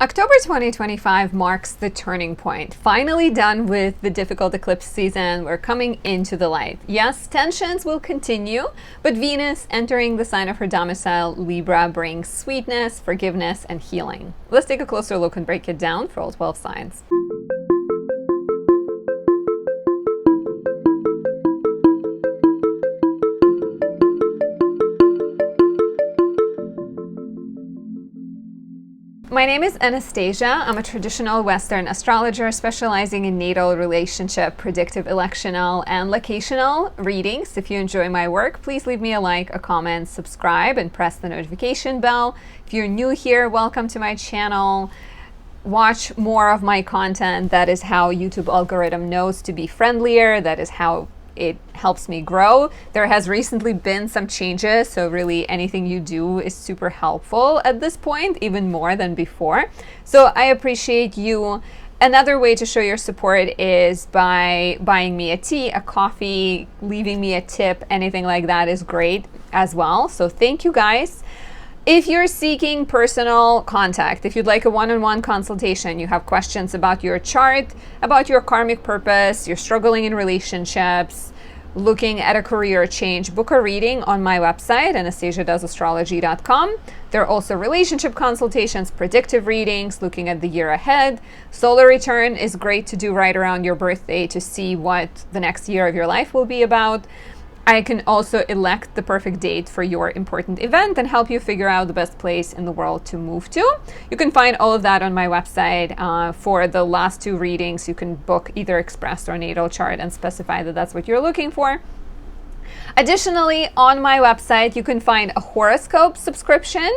October 2025 marks the turning point. Finally done with the difficult eclipse season. We're coming into the light. Yes, tensions will continue, but Venus entering the sign of her domicile, Libra, brings sweetness, forgiveness, and healing. Let's take a closer look and break it down for all 12 signs. My name is Anastasia. I'm a traditional Western astrologer specializing in natal, relationship, predictive electional, and locational readings. If you enjoy my work, please leave me a like, a comment, subscribe, and press the notification bell. If you're new here, welcome to my channel. Watch more of my content. That is how YouTube algorithm knows to be friendlier. That is how it helps me grow. There has recently been some changes, so really anything you do is super helpful at this point, even more than before. So I appreciate you. Another way to show your support is by buying me a tea, a coffee, leaving me a tip, anything like that is great as well. So thank you guys. If you're seeking personal contact, if you'd like a one-on-one consultation, you have questions about your chart, about your karmic purpose, you're struggling in relationships, looking at a career change, book a reading on my website, anastasiadoesastrology.com. There are also relationship consultations, predictive readings, looking at the year ahead. Solar return is great to do right around your birthday to see what the next year of your life will be about. I can also elect the perfect date for your important event and help you figure out the best place in the world to move to. You can find all of that on my website. For the last two readings, you can book either express or natal chart and specify that that's what you're looking for. Additionally, on my website, you can find a horoscope subscription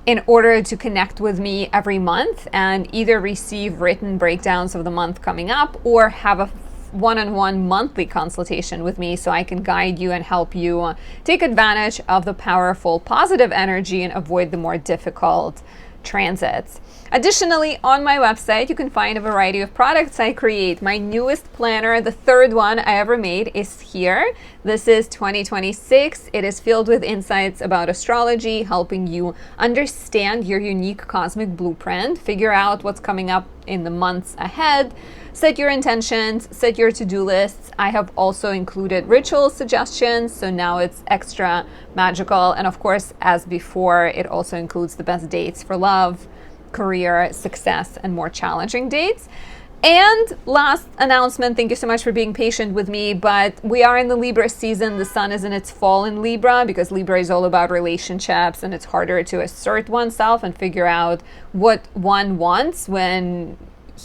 in order to connect with me every month and either receive written breakdowns of the month coming up or have a one-on-one monthly consultation with me so I can guide you and help you take advantage of the powerful positive energy and avoid the more difficult transits. Additionally, on my website, you can find a variety of products I create. My newest planner, the third one I ever made, is here. This is 2026. It is filled with insights about astrology, helping you understand your unique cosmic blueprint, figure out what's coming up in the months ahead, set your intentions, set your to-do lists. I have also included ritual suggestions, so now it's extra magical. And of course, as before, it also includes the best dates for love, career, success, and more challenging dates. And last announcement, thank you so much for being patient with me, but we are in the Libra season. The sun is in its fall in Libra because Libra is all about relationships and it's harder to assert oneself and figure out what one wants when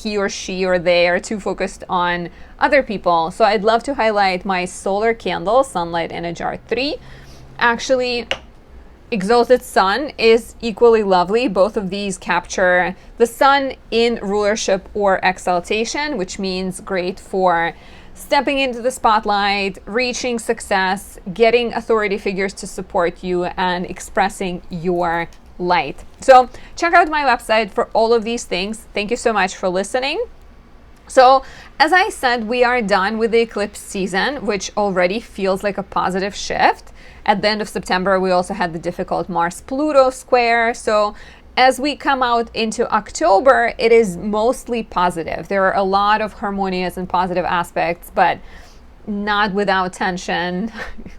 he or she or they are too focused on other people. So I'd love to highlight my solar candle, Sunlight in a Jar 3. Actually, Exalted Sun is equally lovely. Both of these capture the sun in rulership or exaltation, which means great for stepping into the spotlight, reaching success, getting authority figures to support you, and expressing your light. So check out my website for all of these things. Thank you so much for listening. So as I said, we are done with the eclipse season, which already feels like a positive shift. At the end of September, we also had the difficult Mars-Pluto square. So as we come out into October, it is mostly positive. There are a lot of harmonious and positive aspects, but not without tension.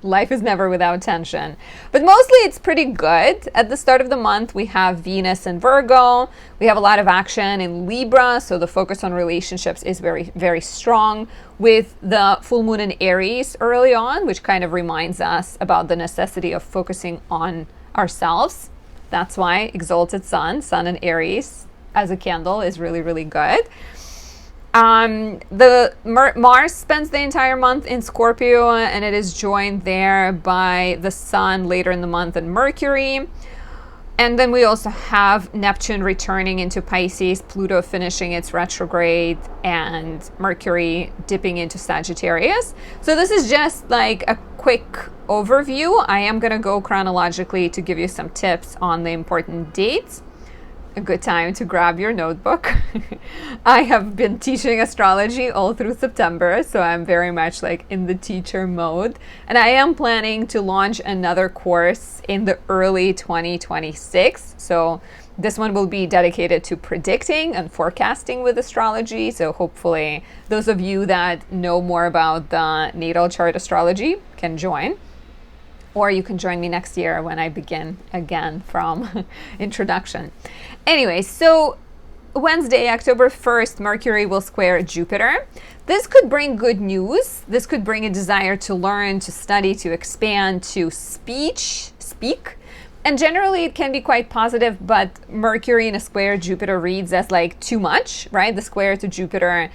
Life is never without tension. But mostly it's pretty good. At the start of the month, we have Venus in Virgo. We have a lot of action in Libra, so the focus on relationships is very, very strong, with the full moon in Aries early on, which kind of reminds us about the necessity of focusing on ourselves. That's why Exalted Sun, Sun in Aries as a candle is really, really good. Mars spends the entire month in Scorpio, and it is joined there by the Sun later in the month and Mercury. And then we also have Neptune returning into Pisces, Pluto finishing its retrograde, and Mercury dipping into Sagittarius. So this is just like a quick overview. I am going to go chronologically to give you some tips on the important dates. A good time to grab your notebook. I have been teaching astrology all through September, so I'm very much like in the teacher mode. And I am planning to launch another course in the early 2026. So This one will be dedicated to predicting and forecasting with astrology. So hopefully those of you that know more about the natal chart astrology can join. Or you can join me next year when I begin again from introduction. Anyway, so Wednesday, October 1st, Mercury will square Jupiter. This could bring good news. This could bring a desire to learn, to study, to expand, to speak. And generally it can be quite positive, but Mercury in a square Jupiter reads as like too much, right? The square to Jupiter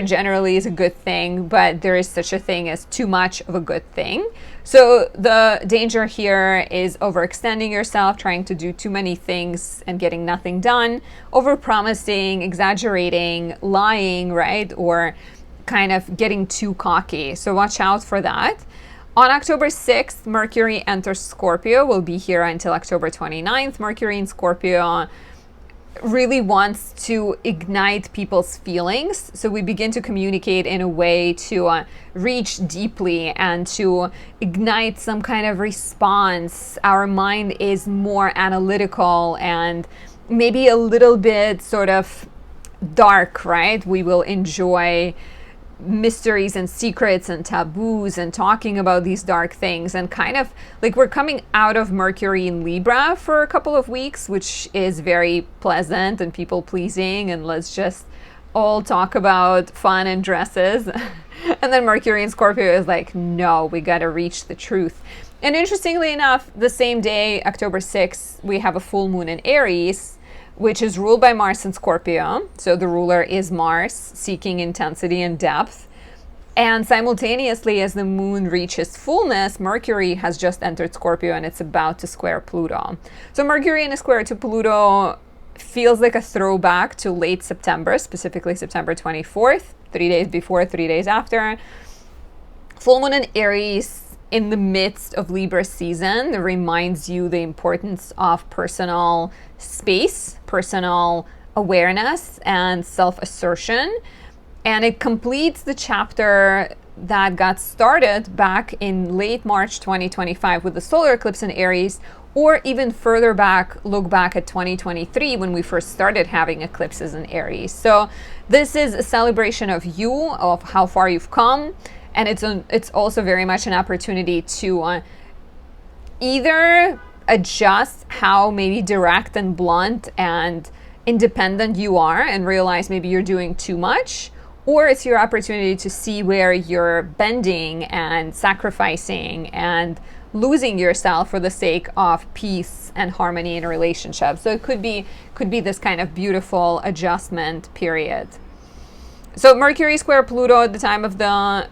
generally is a good thing, but there is such a thing as too much of a good thing. So the danger here is overextending yourself, trying to do too many things and getting nothing done, overpromising, exaggerating, lying, right? Or kind of getting too cocky. So watch out for that. On October 6th, Mercury enters Scorpio. Will be here until October 29th. Mercury in Scorpio really wants to ignite people's feelings. So we begin to communicate in a way to reach deeply and to ignite some kind of response. Our mind is more analytical and maybe a little bit sort of dark, right? We will enjoy mysteries and secrets and taboos and talking about these dark things, and kind of like we're coming out of Mercury in Libra for a couple of weeks, which is very pleasant and people pleasing, and let's just all talk about fun and dresses. And then Mercury in Scorpio is like, no, we got to reach the truth. And interestingly enough, the same day, October 6th, we have a full moon in Aries, which is ruled by Mars in Scorpio. So the ruler is Mars, seeking intensity and depth. And simultaneously, as the moon reaches fullness, Mercury has just entered Scorpio and it's about to square Pluto. So Mercury in a square to Pluto feels like a throwback to late September, specifically September 24th, 3 days before, 3 days after. Full moon in Aries in the midst of Libra season reminds you the importance of personal space, personal awareness, and self-assertion. And it completes the chapter that got started back in late March 2025 with the solar eclipse in Aries, or even further back, look back at 2023 when we first started having eclipses in Aries. So this is a celebration of you, of how far you've come. And it's also very much an opportunity to either adjust how maybe direct and blunt and independent you are and realize maybe you're doing too much, or it's your opportunity to see where you're bending and sacrificing and losing yourself for the sake of peace and harmony in a relationship. So it could be this kind of beautiful adjustment period. So Mercury square Pluto at the time of the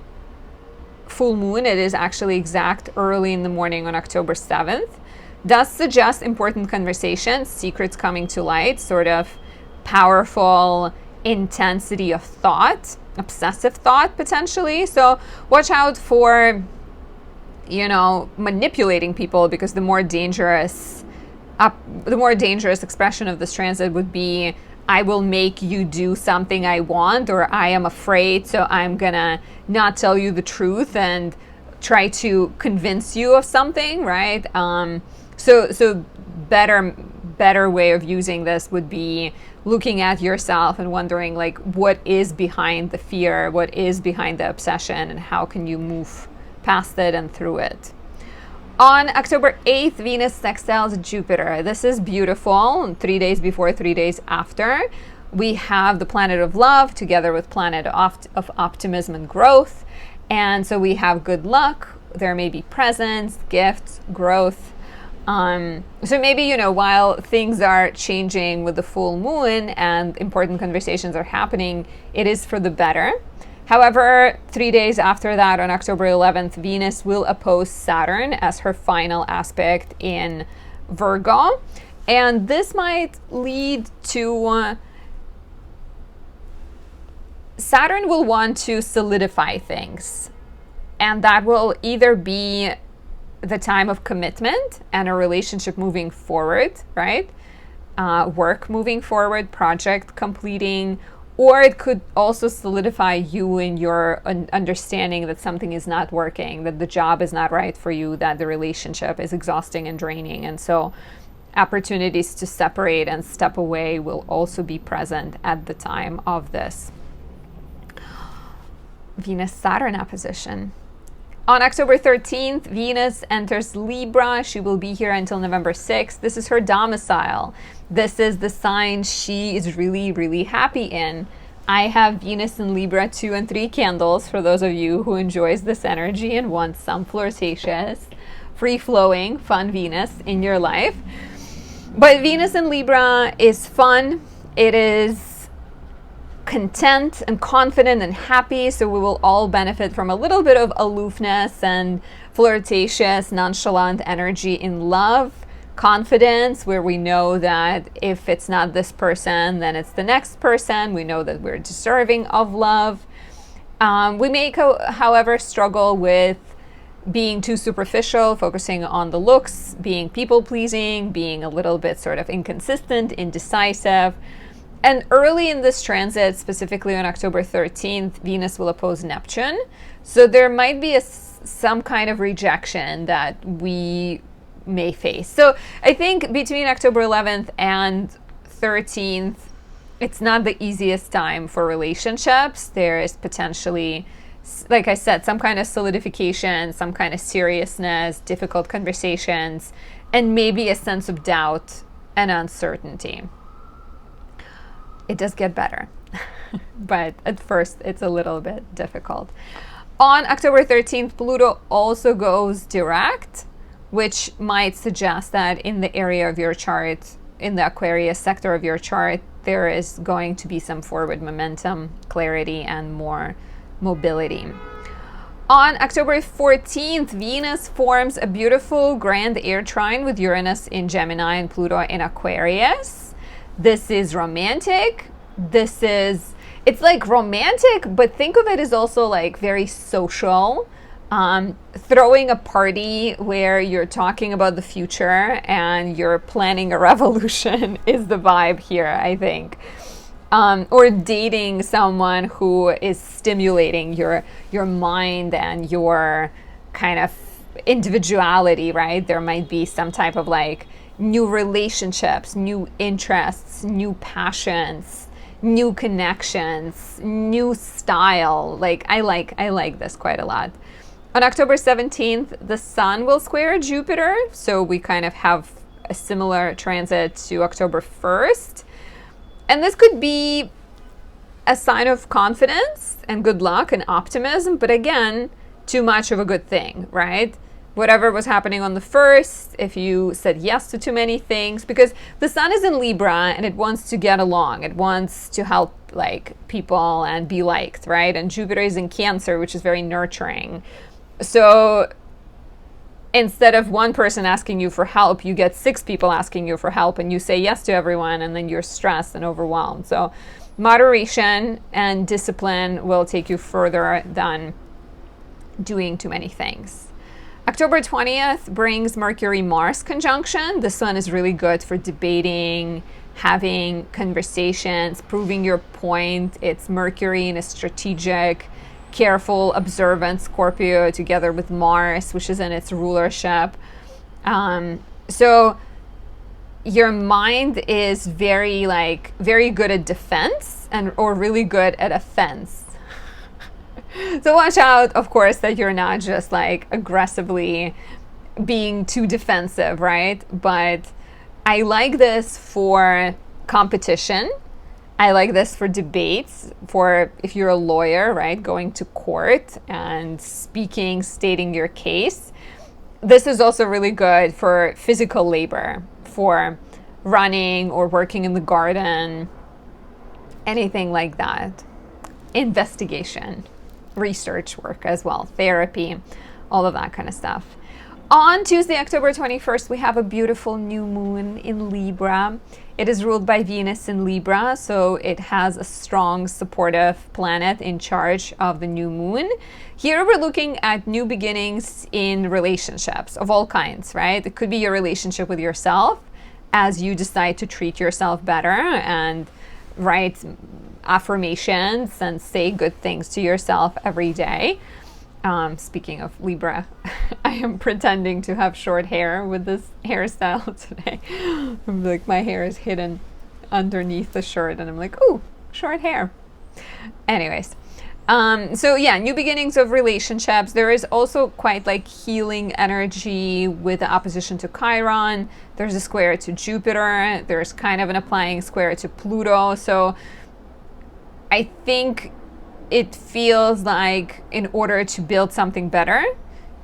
full moon, it is actually exact early in the morning on October 7th, does suggest important conversations, secrets coming to light, sort of powerful intensity of thought, obsessive thought potentially. So watch out for, manipulating people, because the more dangerous expression of this transit would be, I will make you do something I want, or I am afraid, so I'm gonna not tell you the truth and try to convince you of something, right? So better way of using this would be looking at yourself and wondering, like, what is behind the fear, what is behind the obsession, and how can you move past it and through it. On October 8th, Venus sextiles Jupiter. This is beautiful. 3 days before, 3 days after. We have the planet of love together with planet of optimism and growth. And so we have good luck. There may be presents, gifts, growth. So maybe, while things are changing with the full moon and important conversations are happening, it is for the better. However, 3 days after that, on October 11th, Venus will oppose Saturn as her final aspect in Virgo. And this might lead to Saturn will want to solidify things. And that will either be the time of commitment and a relationship moving forward, right? Work moving forward, project completing, or it could also solidify you in your understanding that something is not working, that the job is not right for you, that the relationship is exhausting and draining. And so opportunities to separate and step away will also be present at the time of this Venus-Saturn opposition. On October 13th, Venus enters Libra. She will be here until November 6th. This is her domicile. This is the sign she is really, really happy in. I have Venus in Libra 2 and 3 candles for those of you who enjoys this energy and want some flirtatious, free-flowing, fun Venus in your life. But Venus in Libra is fun. It is content and confident and happy, so we will all benefit from a little bit of aloofness and flirtatious, nonchalant energy in love, confidence, where we know that if it's not this person, then it's the next person. We know that we're deserving of love. We may, however, struggle with being too superficial, focusing on the looks, being people-pleasing, being a little bit sort of inconsistent, indecisive. And early in this transit, specifically on October 13th, Venus will oppose Neptune. So there might be some kind of rejection that we may face. So I think between October 11th and 13th, it's not the easiest time for relationships. There is potentially, like I said, some kind of solidification, some kind of seriousness, difficult conversations, and maybe a sense of doubt and uncertainty. It does get better, but at first it's a little bit difficult. On October 13th, Pluto also goes direct, which might suggest that in the area of your chart, in the Aquarius sector of your chart, there is going to be some forward momentum, clarity, and more mobility. On October 14th, Venus forms a beautiful grand air trine with Uranus in Gemini and Pluto in Aquarius. This is romantic. It's like romantic, but think of it as also like very social. Throwing a party where you're talking about the future and you're planning a revolution is the vibe here, I think. Or dating someone who is stimulating your mind and your kind of individuality, right? There might be some type of like new relationships, new interests, new passions, new connections, new style. Like I like this quite a lot. On October 17th, the Sun will square Jupiter, so we kind of have a similar transit to October 1st. And this could be a sign of confidence and good luck and optimism, but again, too much of a good thing, right? Whatever was happening on the 1st, if you said yes to too many things, because the Sun is in Libra and it wants to get along. It wants to help like people and be liked, right? And Jupiter is in Cancer, which is very nurturing. So instead of one person asking you for help, you get 6 people asking you for help and you say yes to everyone and then you're stressed and overwhelmed. So moderation and discipline will take you further than doing too many things. October 20th brings Mercury-Mars conjunction. This one is really good for debating, having conversations, proving your point. It's Mercury in a strategic, careful, observant Scorpio together with Mars, which is in its rulership. So your mind is very good at defense or really good at offense. So watch out, of course, that you're not just like aggressively being too defensive, right? But I like this for competition. I like this for debates, for if you're a lawyer, right? Going to court and speaking, stating your case. This is also really good for physical labor, for running or working in the garden, anything like that. Investigation. Research work as well, therapy, all of that kind of stuff. On Tuesday, October 21st, we have a beautiful new moon in Libra. It is ruled by Venus in Libra, so it has a strong supportive planet in charge of the new moon. Here we're looking at new beginnings in relationships of all kinds, right? It could be your relationship with yourself as you decide to treat yourself better and write affirmations and say good things to yourself every day. Speaking of Libra, I am pretending to have short hair with this hairstyle today. I'm like, my hair is hidden underneath the shirt, and I'm like, ooh, short hair. Anyways, so yeah, new beginnings of relationships. There is also quite like healing energy with the opposition to Chiron. There's a square to Jupiter. There's kind of an applying square to Pluto. So I think it feels like in order to build something better,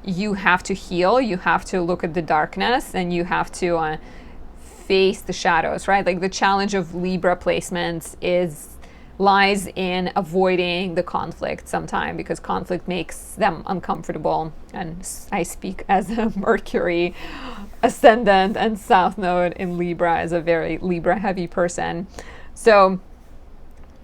you have to heal, you have to look at the darkness, and you have to face the shadows, right? Like the challenge of Libra placements lies in avoiding the conflict sometime, because conflict makes them uncomfortable. And I speak as a Mercury ascendant and South Node in Libra, as a very Libra heavy person. So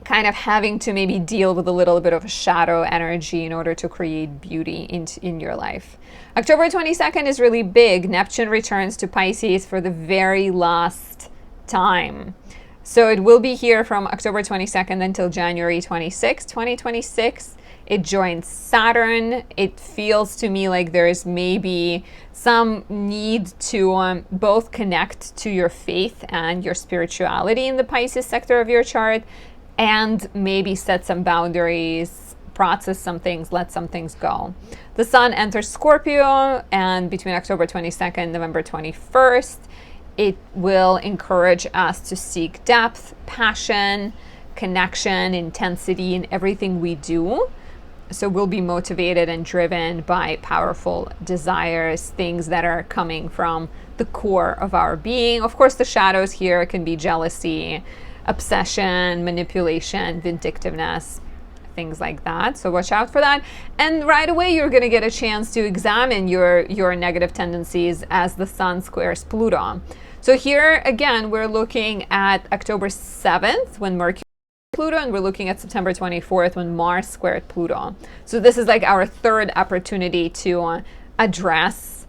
kind of having to maybe deal with a little bit of a shadow energy in order to create beauty in your life. October 22nd is really big. Neptune returns to Pisces for the very last time. So it will be here from October 22nd until January 26th, 2026. It joins Saturn. It feels to me like there's maybe some need to both connect to your faith and your spirituality in the Pisces sector of your chart, and maybe set some boundaries, process some things, let some things go. The Sun enters Scorpio, and between October 22nd and November 21st, it will encourage us to seek depth, passion, connection, intensity in everything we do. So we'll be motivated and driven by powerful desires, things that are coming from the core of our being. Of course, the shadows here can be jealousy, obsession, manipulation, vindictiveness, things like that. So watch out for that. And right away, you're going to get a chance to examine your negative tendencies as the Sun squares Pluto. So here, again, we're looking at October 7th when Mercury Pluto, and we're looking at September 24th when Mars squared Pluto. So this is like our third opportunity to address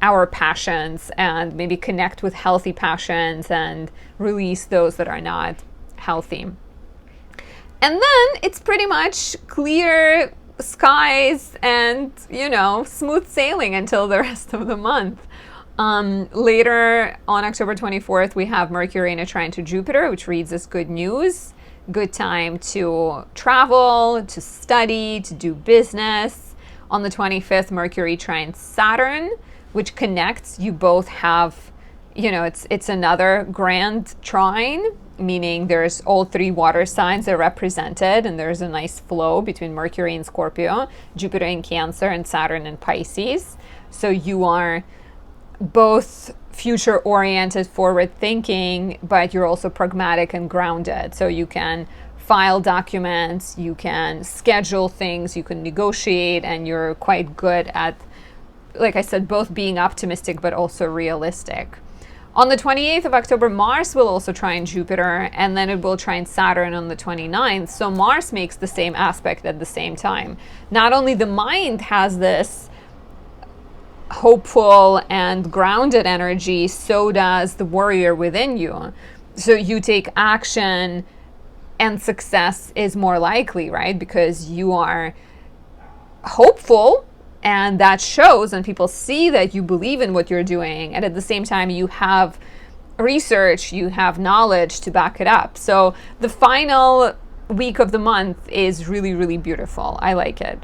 our passions and maybe connect with healthy passions and release those that are not healthy. And then it's pretty much clear skies and, smooth sailing until the rest of the month. Later on October 24th, we have Mercury in a trine to Jupiter, which reads as good news. Good time to travel, to study, to do business. On the 25th, Mercury trines Saturn, which connects. You both have, it's another grand trine, meaning there's all three water signs are represented, and there's a nice flow between Mercury and Scorpio, Jupiter in Cancer, and Saturn in Pisces. So you are both future-oriented, forward-thinking, but you're also pragmatic and grounded. So you can file documents, you can schedule things, you can negotiate, and you're quite good at, like I said, both being optimistic but also realistic. On the 28th of October, Mars will also trine Jupiter, and then it will trine Saturn on the 29th. So Mars makes the same aspect at the same time. Not only the mind has this hopeful and grounded energy, so does the warrior within you. So you take action and success is more likely, right? Because you are hopeful, and that shows, and people see that you believe in what you're doing. And at the same time, you have research, you have knowledge to back it up. So the final week of the month is really, really beautiful. I like it.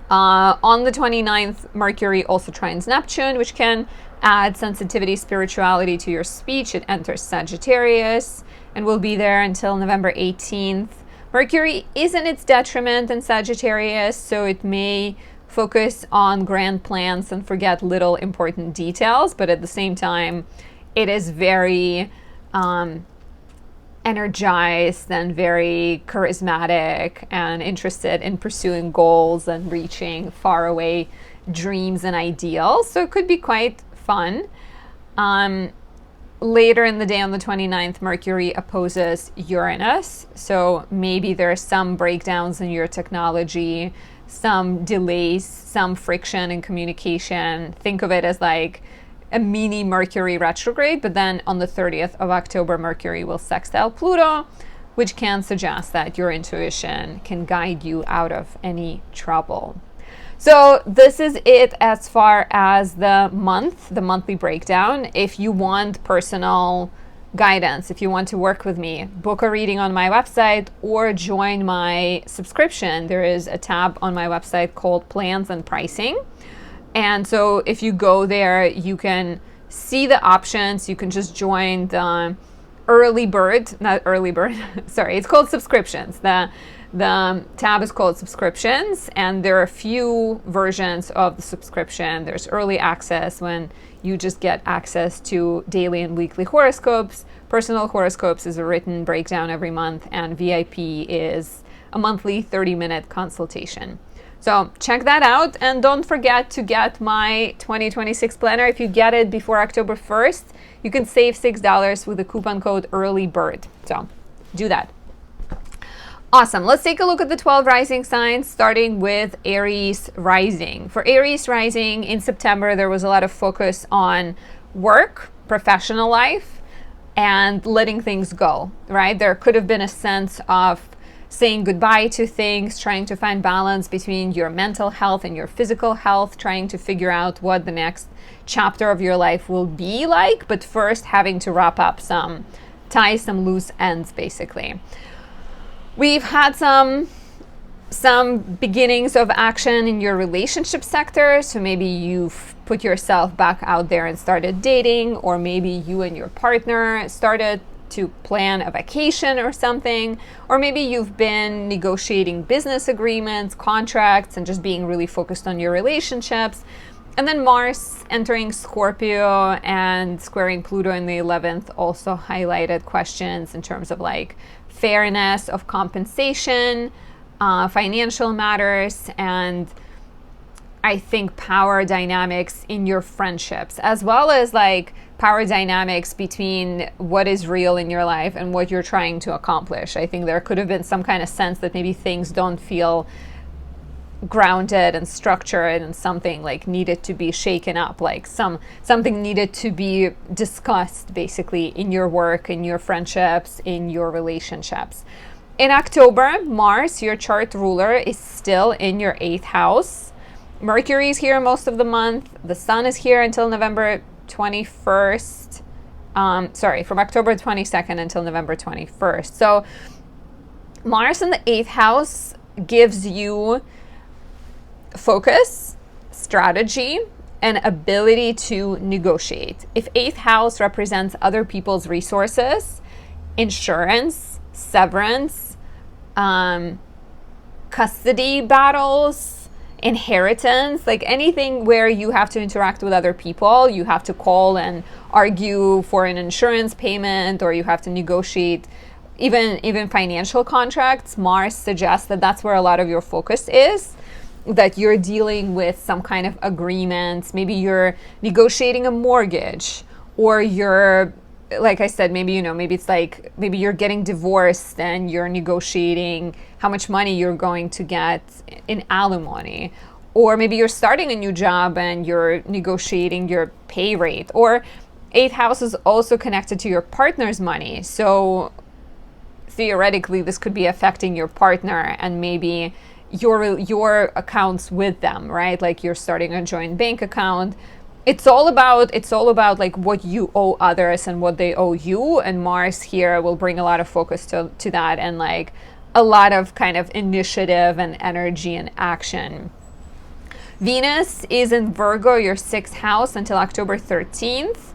On the 29th, Mercury also trines Neptune, which can add sensitivity, spirituality to your speech. It enters Sagittarius and will be there until November 18th. Mercury is in its detriment in Sagittarius, so it may focus on grand plans and forget little important details, but at the same time, it is very energized and very charismatic and interested in pursuing goals and reaching faraway dreams and ideals. So it could be quite fun. Later in the day on the 29th, Mercury opposes Uranus. So maybe there are some breakdowns in your technology, some delays, some friction in communication. Think of it as like a mini Mercury retrograde, but then on the 30th of October, Mercury will sextile Pluto, which can suggest that your intuition can guide you out of any trouble. So this is it as far as the monthly breakdown. If you want personal guidance, if you want to work with me, book a reading on my website or join my subscription. There is a tab on my website called Plans and Pricing. And so if you go there, you can see the options. You can just join the early bird, not early bird, sorry, it's called subscriptions. The tab is called subscriptions, and there are a few versions of the subscription. There's early access, when you just get access to daily and weekly horoscopes. Personal horoscopes is a written breakdown every month, and VIP is a monthly 30-minute consultation. So check that out, and don't forget to get my 2026 planner. If you get it before October 1st, you can save $6 with the coupon code EARLYBIRD. So do that. Awesome. Let's take a look at the 12 rising signs, starting with Aries rising. For Aries rising, in September, there was a lot of focus on work, professional life, and letting things go, right? There could have been a sense of saying goodbye to things, trying to find balance between your mental health and your physical health, trying to figure out what the next chapter of your life will be like, but first having to wrap up some ties, some loose ends, basically. We've had some beginnings of action in your relationship sector. So maybe you've put yourself back out there and started dating, or maybe you and your partner started to plan a vacation or something, or maybe you've been negotiating business agreements, contracts, and just being really focused on your relationships. And then Mars entering Scorpio and squaring Pluto in the 11th also highlighted questions in terms of like fairness of compensation, financial matters, and I think power dynamics in your friendships, as well as like power dynamics between what is real in your life and what you're trying to accomplish. I think there could have been some kind of sense that maybe things don't feel grounded and structured, and something like needed to be shaken up, like something needed to be discussed basically in your work, in your friendships, in your relationships. In October, Mars, your chart ruler, is still in your 8th house. Mercury is here most of the month. The Sun is here until November 21st. From October 22nd until November 21st. So Mars in the 8th house gives you focus, strategy, and ability to negotiate. If 8th house represents other people's resources, insurance, severance, custody battles, inheritance, like anything where you have to interact with other people, you have to call and argue for an insurance payment, or you have to negotiate even financial contracts, Mars suggests that that's where a lot of your focus is, that you're dealing with some kind of agreements. Maybe you're negotiating a mortgage, or you're, like I said, maybe it's like maybe you're getting divorced and you're negotiating how much money you're going to get in alimony, or maybe you're starting a new job and you're negotiating your pay rate. Or 8th house is also connected to your partner's money, so theoretically this could be affecting your partner and maybe your accounts with them, right? Like you're starting a joint bank account. It's all about like what you owe others and what they owe you, and Mars here will bring a lot of focus to that, and like a lot of kind of initiative and energy and action. Venus is in Virgo, your 6th house, until October 13th.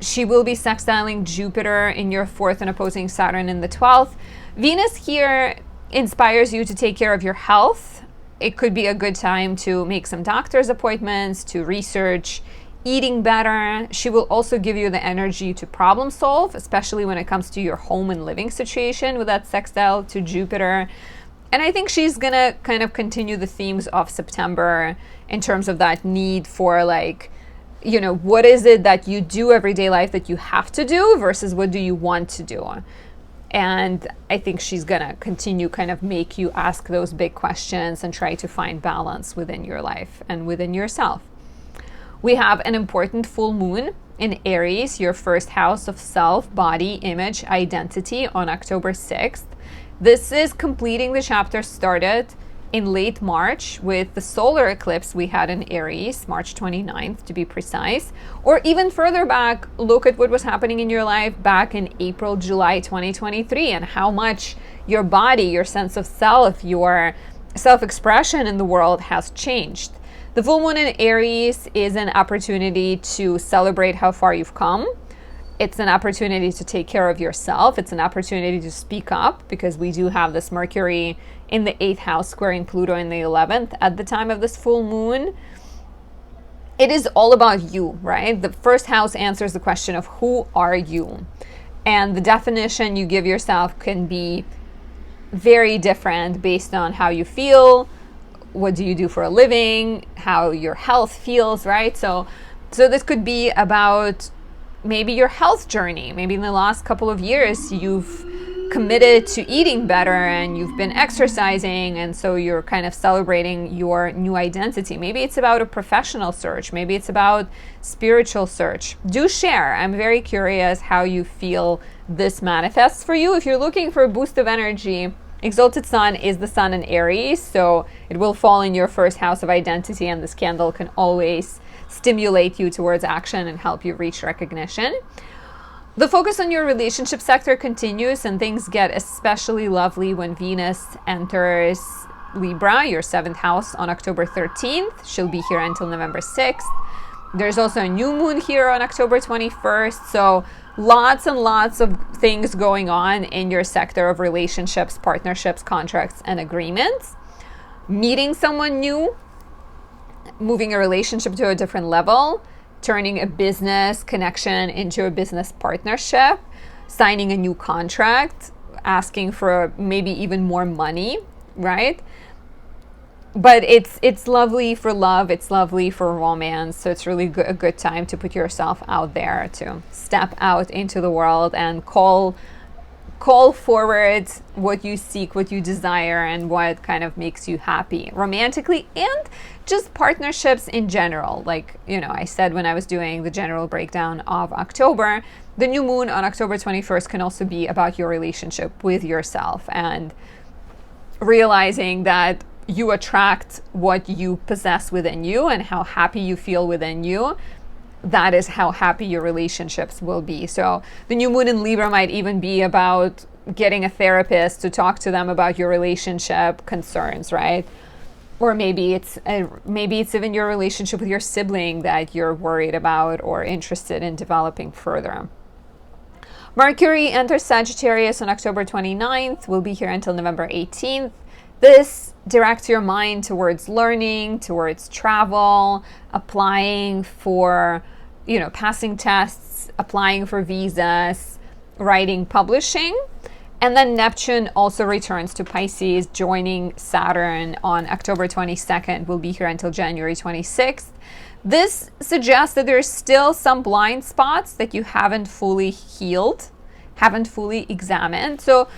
She will be sextiling Jupiter in your 4th and opposing Saturn in the 12th. Venus here inspires you to take care of your health. It could be a good time to make some doctor's appointments, to research eating better. She will also give you the energy to problem solve, especially when it comes to your home and living situation with that sextile to Jupiter. And I think she's gonna kind of continue the themes of September in terms of that need for like, what is it that you do everyday life that you have to do versus what do you want to do? And I think she's going to continue kind of make you ask those big questions and try to find balance within your life and within yourself. We have an important full moon in Aries, your 1st house of self, body, image, identity, on October 6th. This is completing the chapter started in late March with the solar eclipse we had in Aries, March 29th to be precise, or even further back, look at what was happening in your life back in April, July 2023, and how much your body, your sense of self, your self-expression in the world has changed. The full moon in Aries is an opportunity to celebrate how far you've come. It's an opportunity to take care of yourself. It's an opportunity to speak up, because we do have this Mercury in the 8th house squaring Pluto in the 11th at the time of this full moon. It is all about you, right? The first house answers the question of who are you? And the definition you give yourself can be very different based on how you feel, what do you do for a living, how your health feels, right? So this could be about maybe your health journey. Maybe in the last couple of years you've committed to eating better and you've been exercising, and so you're kind of celebrating your new identity. Maybe it's about a professional search. Maybe it's about spiritual search. Do share. I'm very curious how you feel this manifests for you. If you're looking for a boost of energy, Exalted Sun is the Sun in Aries, so it will fall in your first house of identity, and this candle can always stimulate you towards action and help you reach recognition. The focus on your relationship sector continues, and things get especially lovely when Venus enters Libra, your 7th house, on October 13th. She'll be here until November 6th. There's also a new moon here on October 21st. So lots and lots of things going on in your sector of relationships, partnerships, contracts, and agreements. Meeting someone new, moving a relationship to a different level, turning a business connection into a business partnership, signing a new contract, asking for maybe even more money, right? But it's lovely for love, it's lovely for romance, so it's really a good time to put yourself out there, to step out into the world and call forward what you seek, what you desire, and what kind of makes you happy romantically, and just partnerships in general. Like, I said when I was doing the general breakdown of October, the new moon on October 21st can also be about your relationship with yourself and realizing that you attract what you possess within you and how happy you feel within you. That is how happy your relationships will be. So the new moon in Libra might even be about getting a therapist to talk to them about your relationship concerns, right? Or maybe it's even your relationship with your sibling that you're worried about or interested in developing further. Mercury enters Sagittarius on October 29th. We'll be here until November 18th. This directs your mind towards learning, towards travel, applying for, passing tests, applying for visas, writing, publishing. And then Neptune also returns to Pisces, joining Saturn on October 22nd. We'll be here until January 26th. This suggests that there's still some blind spots that you haven't fully healed, haven't fully examined. So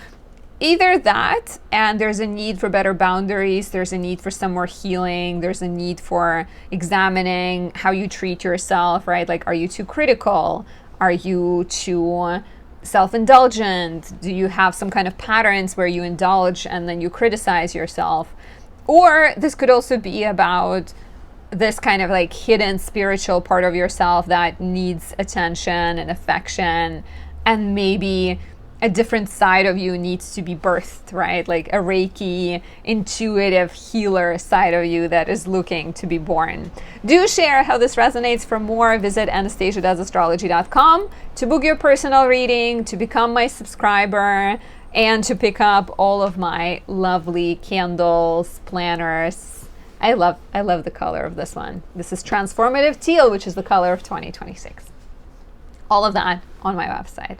either that, and there's a need for better boundaries, there's a need for some more healing, there's a need for examining how you treat yourself, right? Like, are you too critical? Are you too self-indulgent? Do you have some kind of patterns where you indulge and then you criticize yourself? Or this could also be about this kind of like hidden spiritual part of yourself that needs attention and affection, and maybe a different side of you needs to be birthed, right? Like a Reiki, intuitive healer side of you that is looking to be born. Do share how this resonates. For more, visit AnastasiaDoesAstrology.com to book your personal reading, to become my subscriber, and to pick up all of my lovely candles, planners. I love the color of this one. This is Transformative Teal, which is the color of 2026. All of that on my website.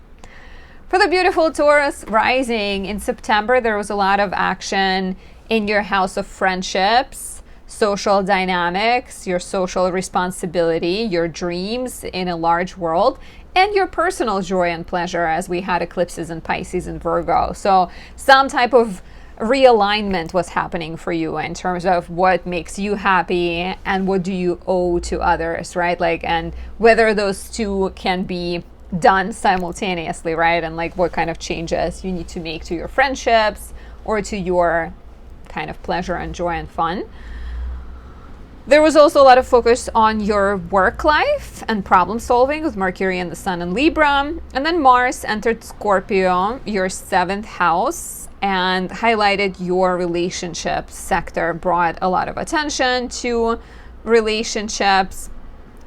For the beautiful Taurus rising, in September, there was a lot of action in your house of friendships, social dynamics, your social responsibility, your dreams in a large world, and your personal joy and pleasure, as we had eclipses in Pisces and Virgo. So some type of realignment was happening for you in terms of what makes you happy and what do you owe to others, right? Like, and whether those two can be done simultaneously, right? And like what kind of changes you need to make to your friendships or to your kind of pleasure and joy and fun. There was also a lot of focus on your work life and problem solving with Mercury and the Sun in Libra. And then Mars entered Scorpio, your 7th house, and highlighted your relationship sector, brought a lot of attention to relationships,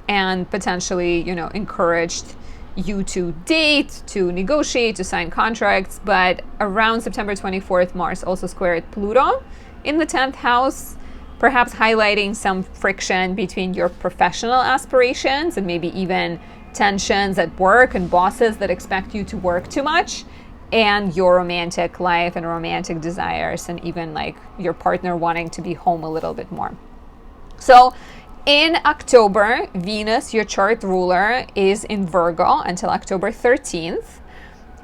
and potentially, you know, encouraged you to date, to negotiate, to sign contracts. But around September 24th, Mars also squared Pluto in the 10th house, perhaps highlighting some friction between your professional aspirations and maybe even tensions at work and bosses that expect you to work too much, and your romantic life and romantic desires, and even like your partner wanting to be home a little bit more. So in October, Venus, your chart ruler, is in Virgo until October 13th,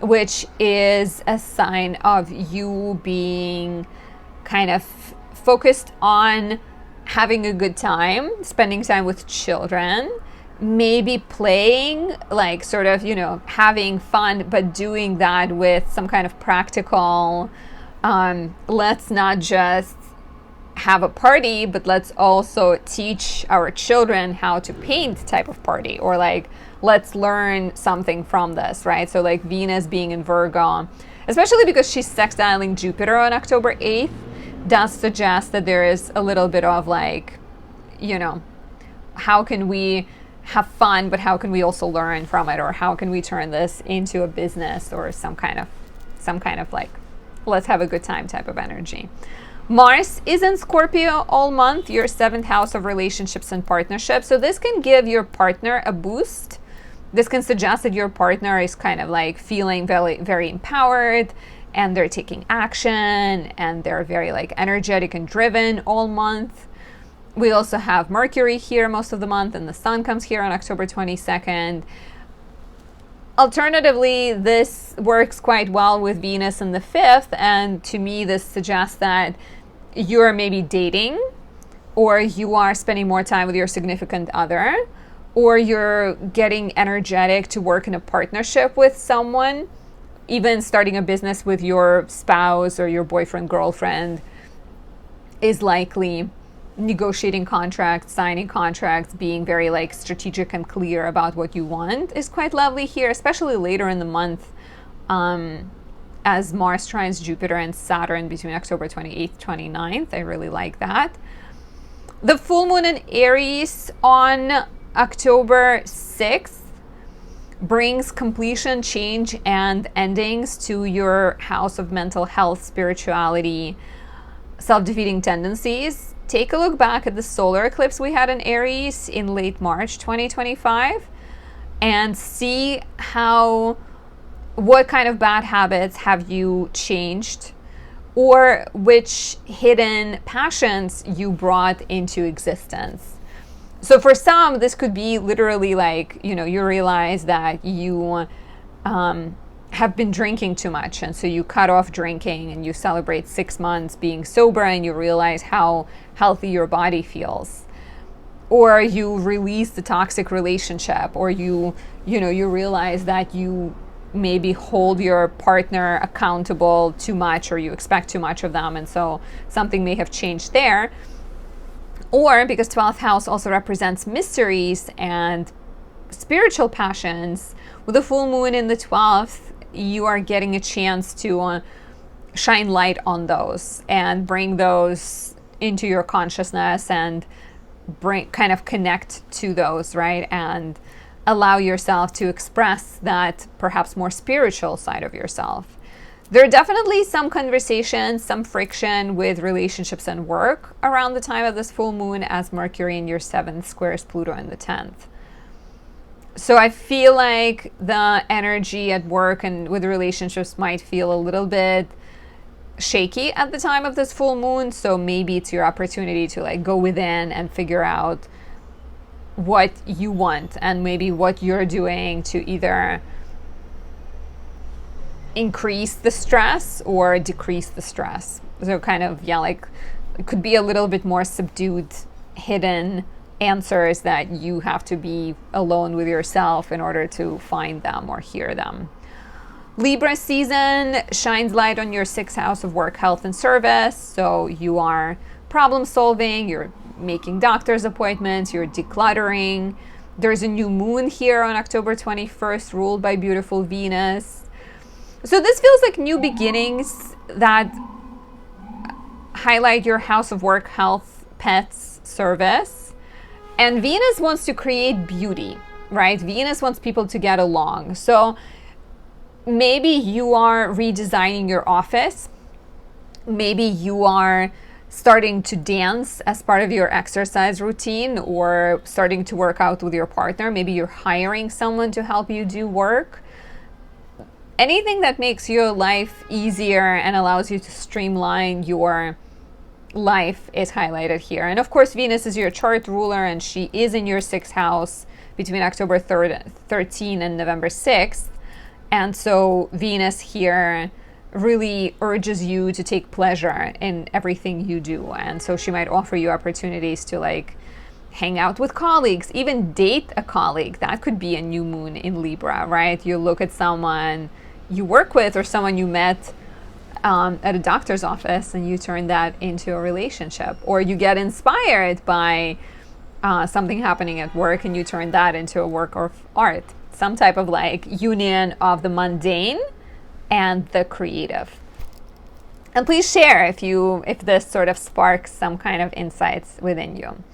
which is a sign of you being kind of focused on having a good time, spending time with children, maybe playing, like sort of, you know, having fun, but doing that with some kind of practical, let's not just have a party, but let's also teach our children how to paint type of party, or like, let's learn something from this, right? So like Venus being in Virgo, especially because she's sextiling Jupiter on October 8th, does suggest that there is a little bit of like, you know, how can we have fun, but how can we also learn from it, or how can we turn this into a business or some kind of like, let's have a good time type of energy. Mars is in Scorpio all month, your 7th house of relationships and partnerships. So this can give your partner a boost. This can suggest that your partner is kind of like feeling very, very empowered, and they're taking action, and they're very like energetic and driven all month. We also have Mercury here most of the month, and the Sun comes here on October 22nd. Alternatively, this works quite well with Venus in the 5th, and to me this suggests that you're maybe dating, or you are spending more time with your significant other, or you're getting energetic to work in a partnership with someone. Even starting a business with your spouse or your boyfriend, girlfriend is likely. Negotiating contracts, signing contracts, being very like strategic and clear about what you want is quite lovely here, especially later in the month, as Mars trines Jupiter and Saturn between October 28th, 29th. I really like that. The full moon in Aries on October 6th brings completion, change, and endings to your house of mental health, spirituality, self-defeating tendencies. Take a look back at the solar eclipse we had in Aries in late March 2025 and see what kind of bad habits have you changed, or which hidden passions you brought into existence. So for some, this could be literally like, you know, you realize that you have been drinking too much, and so you cut off drinking and you celebrate 6 months being sober, and you realize how healthy your body feels. Or you release the toxic relationship, or you realize that you maybe hold your partner accountable too much, or you expect too much of them, and so something may have changed there. Or because 12th house also represents mysteries and spiritual passions, with the full moon in the 12th, you are getting a chance to shine light on those and bring those into your consciousness and kind of connect to those, right? And allow yourself to express that perhaps more spiritual side of yourself. There are definitely some conversations, some friction with relationships and work around the time of this full moon, as Mercury in your 7th squares Pluto in the 10th. So I feel like the energy at work and with relationships might feel a little bit shaky at the time of this full moon. So maybe it's your opportunity to like go within and figure out what you want, and maybe what you're doing to either increase the stress or decrease the stress. So kind of, like it could be a little bit more subdued, hidden answers that you have to be alone with yourself in order to find them or hear them. Libra season shines light on your 6th house of work, health, and service. So you are problem solving, you're making doctor's appointments, you're decluttering. There's a new moon here on October 21st, ruled by beautiful Venus. So this feels like new beginnings that highlight your house of work, health, pets, service. And Venus wants to create beauty, right? Venus wants people to get along. So maybe you are redesigning your office. Maybe you are starting to dance as part of your exercise routine, or starting to work out with your partner. Maybe you're hiring someone to help you do work. Anything that makes your life easier and allows you to streamline your life is highlighted here. And of course, Venus is your chart ruler, and she is in your 6th house between October 13 and November 6th. And so Venus here really urges you to take pleasure in everything you do. And so she might offer you opportunities to like hang out with colleagues, even date a colleague. That could be a new moon in Libra, right? You look at someone you work with or someone you met at a doctor's office, and you turn that into a relationship. Or you get inspired by something happening at work, and you turn that into a work of art. Some type of like union of the mundane and the creative. And please share if this sort of sparks some kind of insights within you.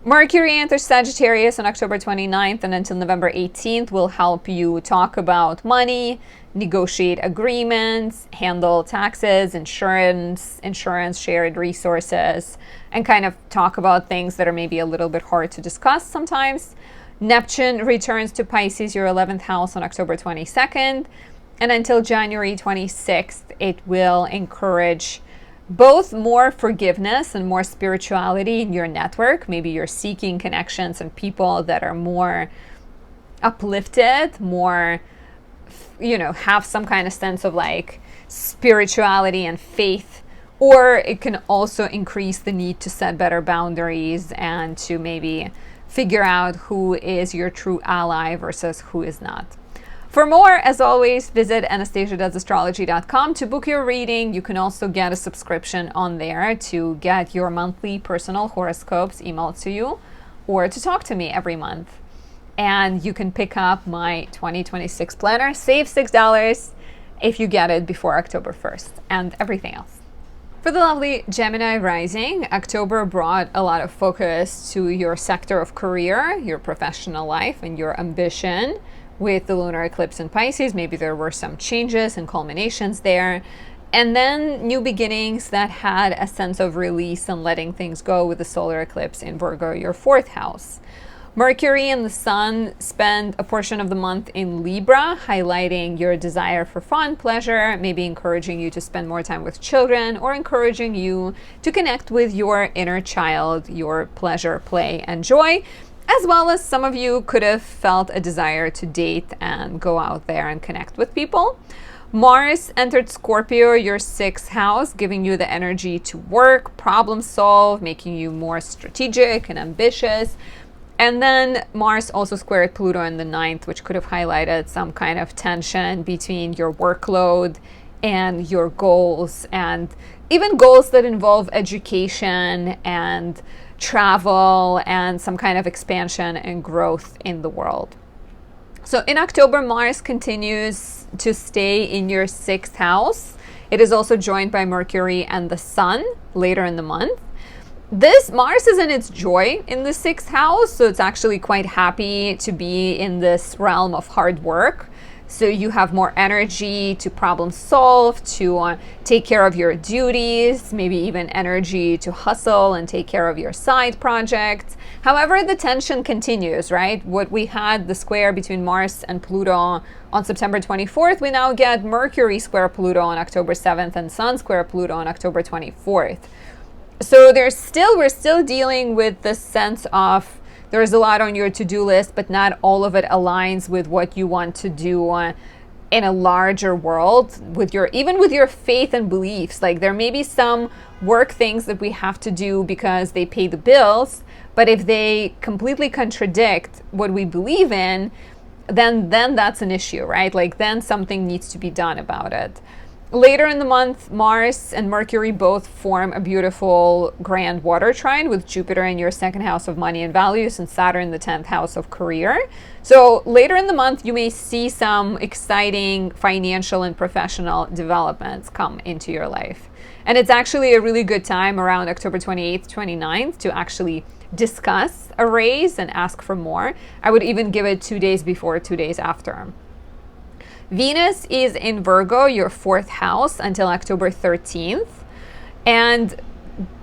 Mercury enters Sagittarius on October 29th and until November 18th will help you talk about money, negotiate agreements, handle taxes, insurance, shared resources, and kind of talk about things that are maybe a little bit hard to discuss sometimes. Neptune returns to Pisces, your 11th house, on October 22nd. And until January 26th, it will encourage both more forgiveness and more spirituality in your network. Maybe you're seeking connections and people that are more uplifted, more, have some kind of sense of like spirituality and faith. Or it can also increase the need to set better boundaries and to maybe figure out who is your true ally versus who is not. For more, as always, visit anastasiadoesastrology.com to book your reading. You can also get a subscription on there to get your monthly personal horoscopes emailed to you, or to talk to me every month. And you can pick up my 2026 planner, save $6 if you get it before October 1st, and everything else. For the lovely Gemini rising, October brought a lot of focus to your sector of career, your professional life, and your ambition. With the lunar eclipse in Pisces, maybe there were some changes and culminations there. And then new beginnings that had a sense of release and letting things go with the solar eclipse in Virgo, your 4th house. Mercury and the Sun spend a portion of the month in Libra, highlighting your desire for fun, pleasure, maybe encouraging you to spend more time with children, or encouraging you to connect with your inner child, your pleasure, play, and joy. As well as some of you could have felt a desire to date and go out there and connect with people. Mars entered Scorpio, your 6th house, giving you the energy to work, problem solve, making you more strategic and ambitious. And then Mars also squared Pluto in the 9th, which could have highlighted some kind of tension between your workload and your goals, and even goals that involve education and travel and some kind of expansion and growth in the world. So in October, Mars continues to stay in your 6th house. It is also joined by Mercury and the Sun later in the month. This Mars is in its joy in the 6th house, so it's actually quite happy to be in this realm of hard work. So you have more energy to problem solve, to take care of your duties, maybe even energy to hustle and take care of your side projects. However, the tension continues, right? What we had, the square between Mars and Pluto on September 24th, we now get Mercury square Pluto on October 7th and Sun square Pluto on October 24th. So we're still dealing with this sense of there's a lot on your to-do list, but not all of it aligns with what you want to do in a larger world, even with your faith and beliefs. Like there may be some work things that we have to do because they pay the bills, but if they completely contradict what we believe in, then that's an issue, right? Like then something needs to be done about it. Later in the month, Mars and Mercury both form a beautiful grand water trine with Jupiter in your second house of money and values and Saturn in the 10th house of career. So later in the month, you may see some exciting financial and professional developments come into your life. And it's actually a really good time around October 28th, 29th to actually discuss a raise and ask for more. I would even give it 2 days before, 2 days after. Venus is in Virgo, your 4th house, until October 13th. And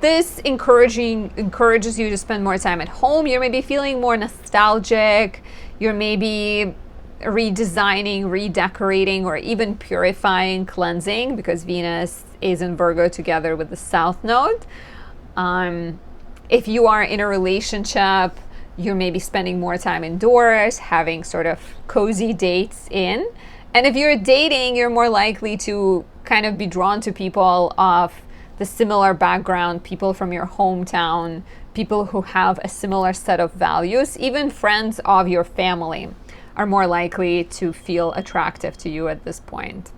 this encourages you to spend more time at home. You're maybe feeling more nostalgic. You're maybe redesigning, redecorating, or even purifying, cleansing, because Venus is in Virgo together with the South Node. If you are in a relationship, you're maybe spending more time indoors, having sort of cozy dates in. And if you're dating, you're more likely to kind of be drawn to people of the similar background, people from your hometown, people who have a similar set of values. Even friends of your family are more likely to feel attractive to you at this point.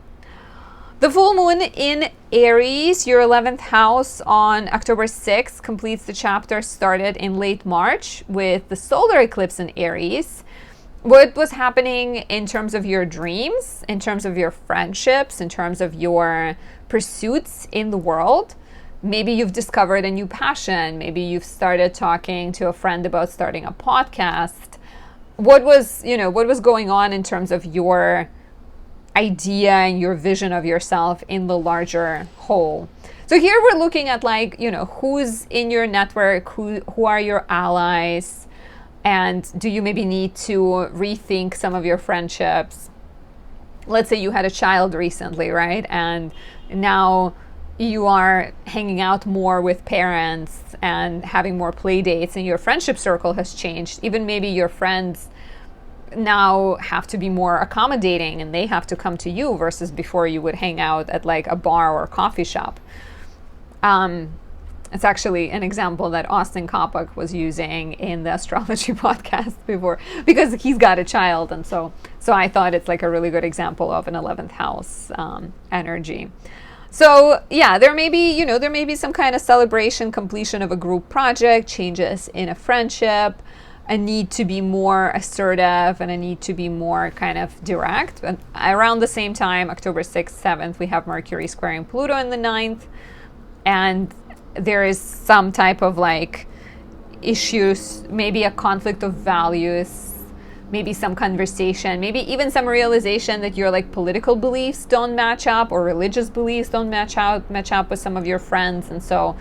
The full moon in Aries, your 11th house, on October 6th completes the chapter started in late March with the solar eclipse in Aries. What was happening in terms of your dreams, in terms of your friendships, in terms of your pursuits in the world? Maybe you've discovered a new passion. Maybe you've started talking to a friend about starting a podcast. What was going on in terms of your idea and your vision of yourself in the larger whole? So here we're looking at who's in your network, who are your allies, and do you maybe need to rethink some of your friendships? Let's say you had a child recently, right? And now you are hanging out more with parents and having more play dates, and your friendship circle has changed. Even maybe your friends now have to be more accommodating and they have to come to you versus before you would hang out at like a bar or a coffee shop. It's actually an example that Austin Kopach was using in the Astrology podcast before, because he's got a child. And so I thought it's like a really good example of an 11th house energy. So yeah, there may be some kind of celebration, completion of a group project, changes in a friendship, a need to be more assertive and a need to be more kind of direct. But around the same time, October 6th, 7th, we have Mercury squaring Pluto in the 9th. And there is some type of like issues, maybe a conflict of values, maybe some conversation, maybe even some realization that your like political beliefs don't match up or religious beliefs don't match up with some of your friends. And so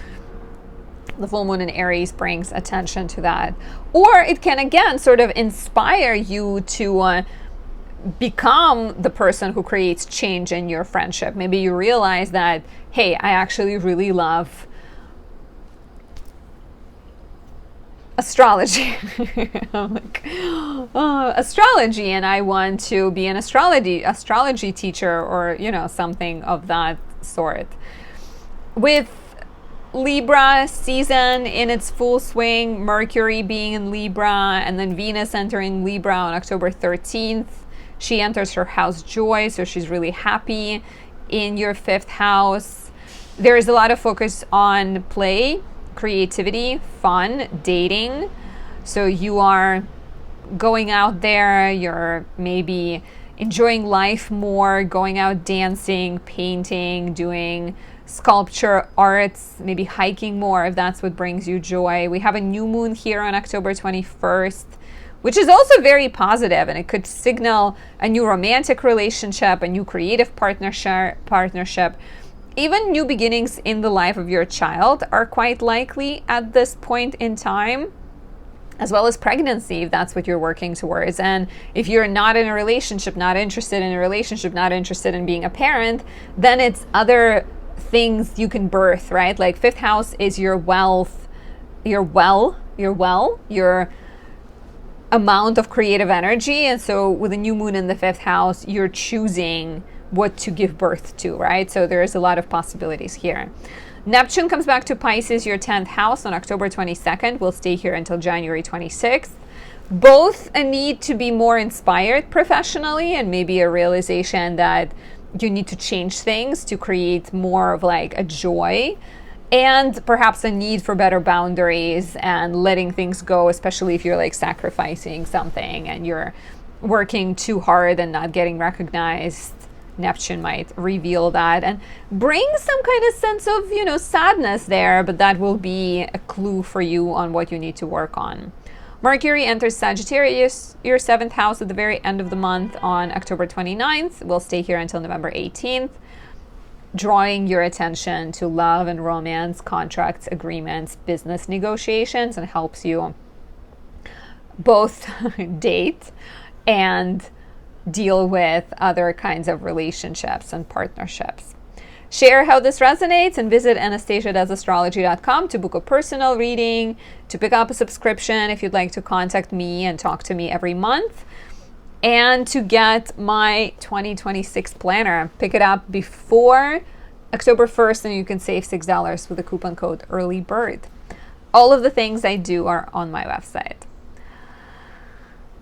the full moon in Aries brings attention to that. Or it can again sort of inspire you to become the person who creates change in your friendship. Maybe you realize that, hey, I actually really love astrology. I'm like, astrology, and I want to be an astrology teacher, or something of that sort. With Libra season in its full swing, Mercury being in Libra and then Venus entering Libra on October 13th. She enters her house Joy, so she's really happy in your 5th house. There is a lot of focus on play, creativity, fun, dating. So you are going out there, you're maybe enjoying life more, going out dancing, painting, doing sculpture, arts, maybe hiking more if that's what brings you joy. We have a new moon here on October 21st, which is also very positive, and it could signal a new romantic relationship, a new creative partnership. Even new beginnings in the life of your child are quite likely at this point in time, as well as pregnancy, if that's what you're working towards. And if you're not in a relationship, not interested in a relationship, not interested in being a parent, then it's other things you can birth, right? Like 5th house is your wealth, your amount of creative energy. And so with a new moon in the 5th house, you're choosing what to give birth to, right? So there is a lot of possibilities here. Neptune comes back to Pisces, your 10th house, on October 22nd. We'll stay here until January 26th. both a need to be more inspired professionally and maybe a realization that you need to change things to create more of like a joy, and perhaps a need for better boundaries and letting things go, especially if you're like sacrificing something and you're working too hard and not getting recognized. Neptune might reveal that and bring some kind of sense of, sadness there, but that will be a clue for you on what you need to work on. Mercury enters Sagittarius, your 7th house, at the very end of the month on October 29th. We'll stay here until November 18th, drawing your attention to love and romance, contracts, agreements, business negotiations, and helps you both date and deal with other kinds of relationships and partnerships. Share how this resonates and visit anastasiadoesastrology.com to book a personal reading, to pick up a subscription if you'd like to contact me and talk to me every month, and to get my 2026 planner. Pick it up before October 1st and you can save $6 with the coupon code EARLYBIRD. All of the things I do are on my website.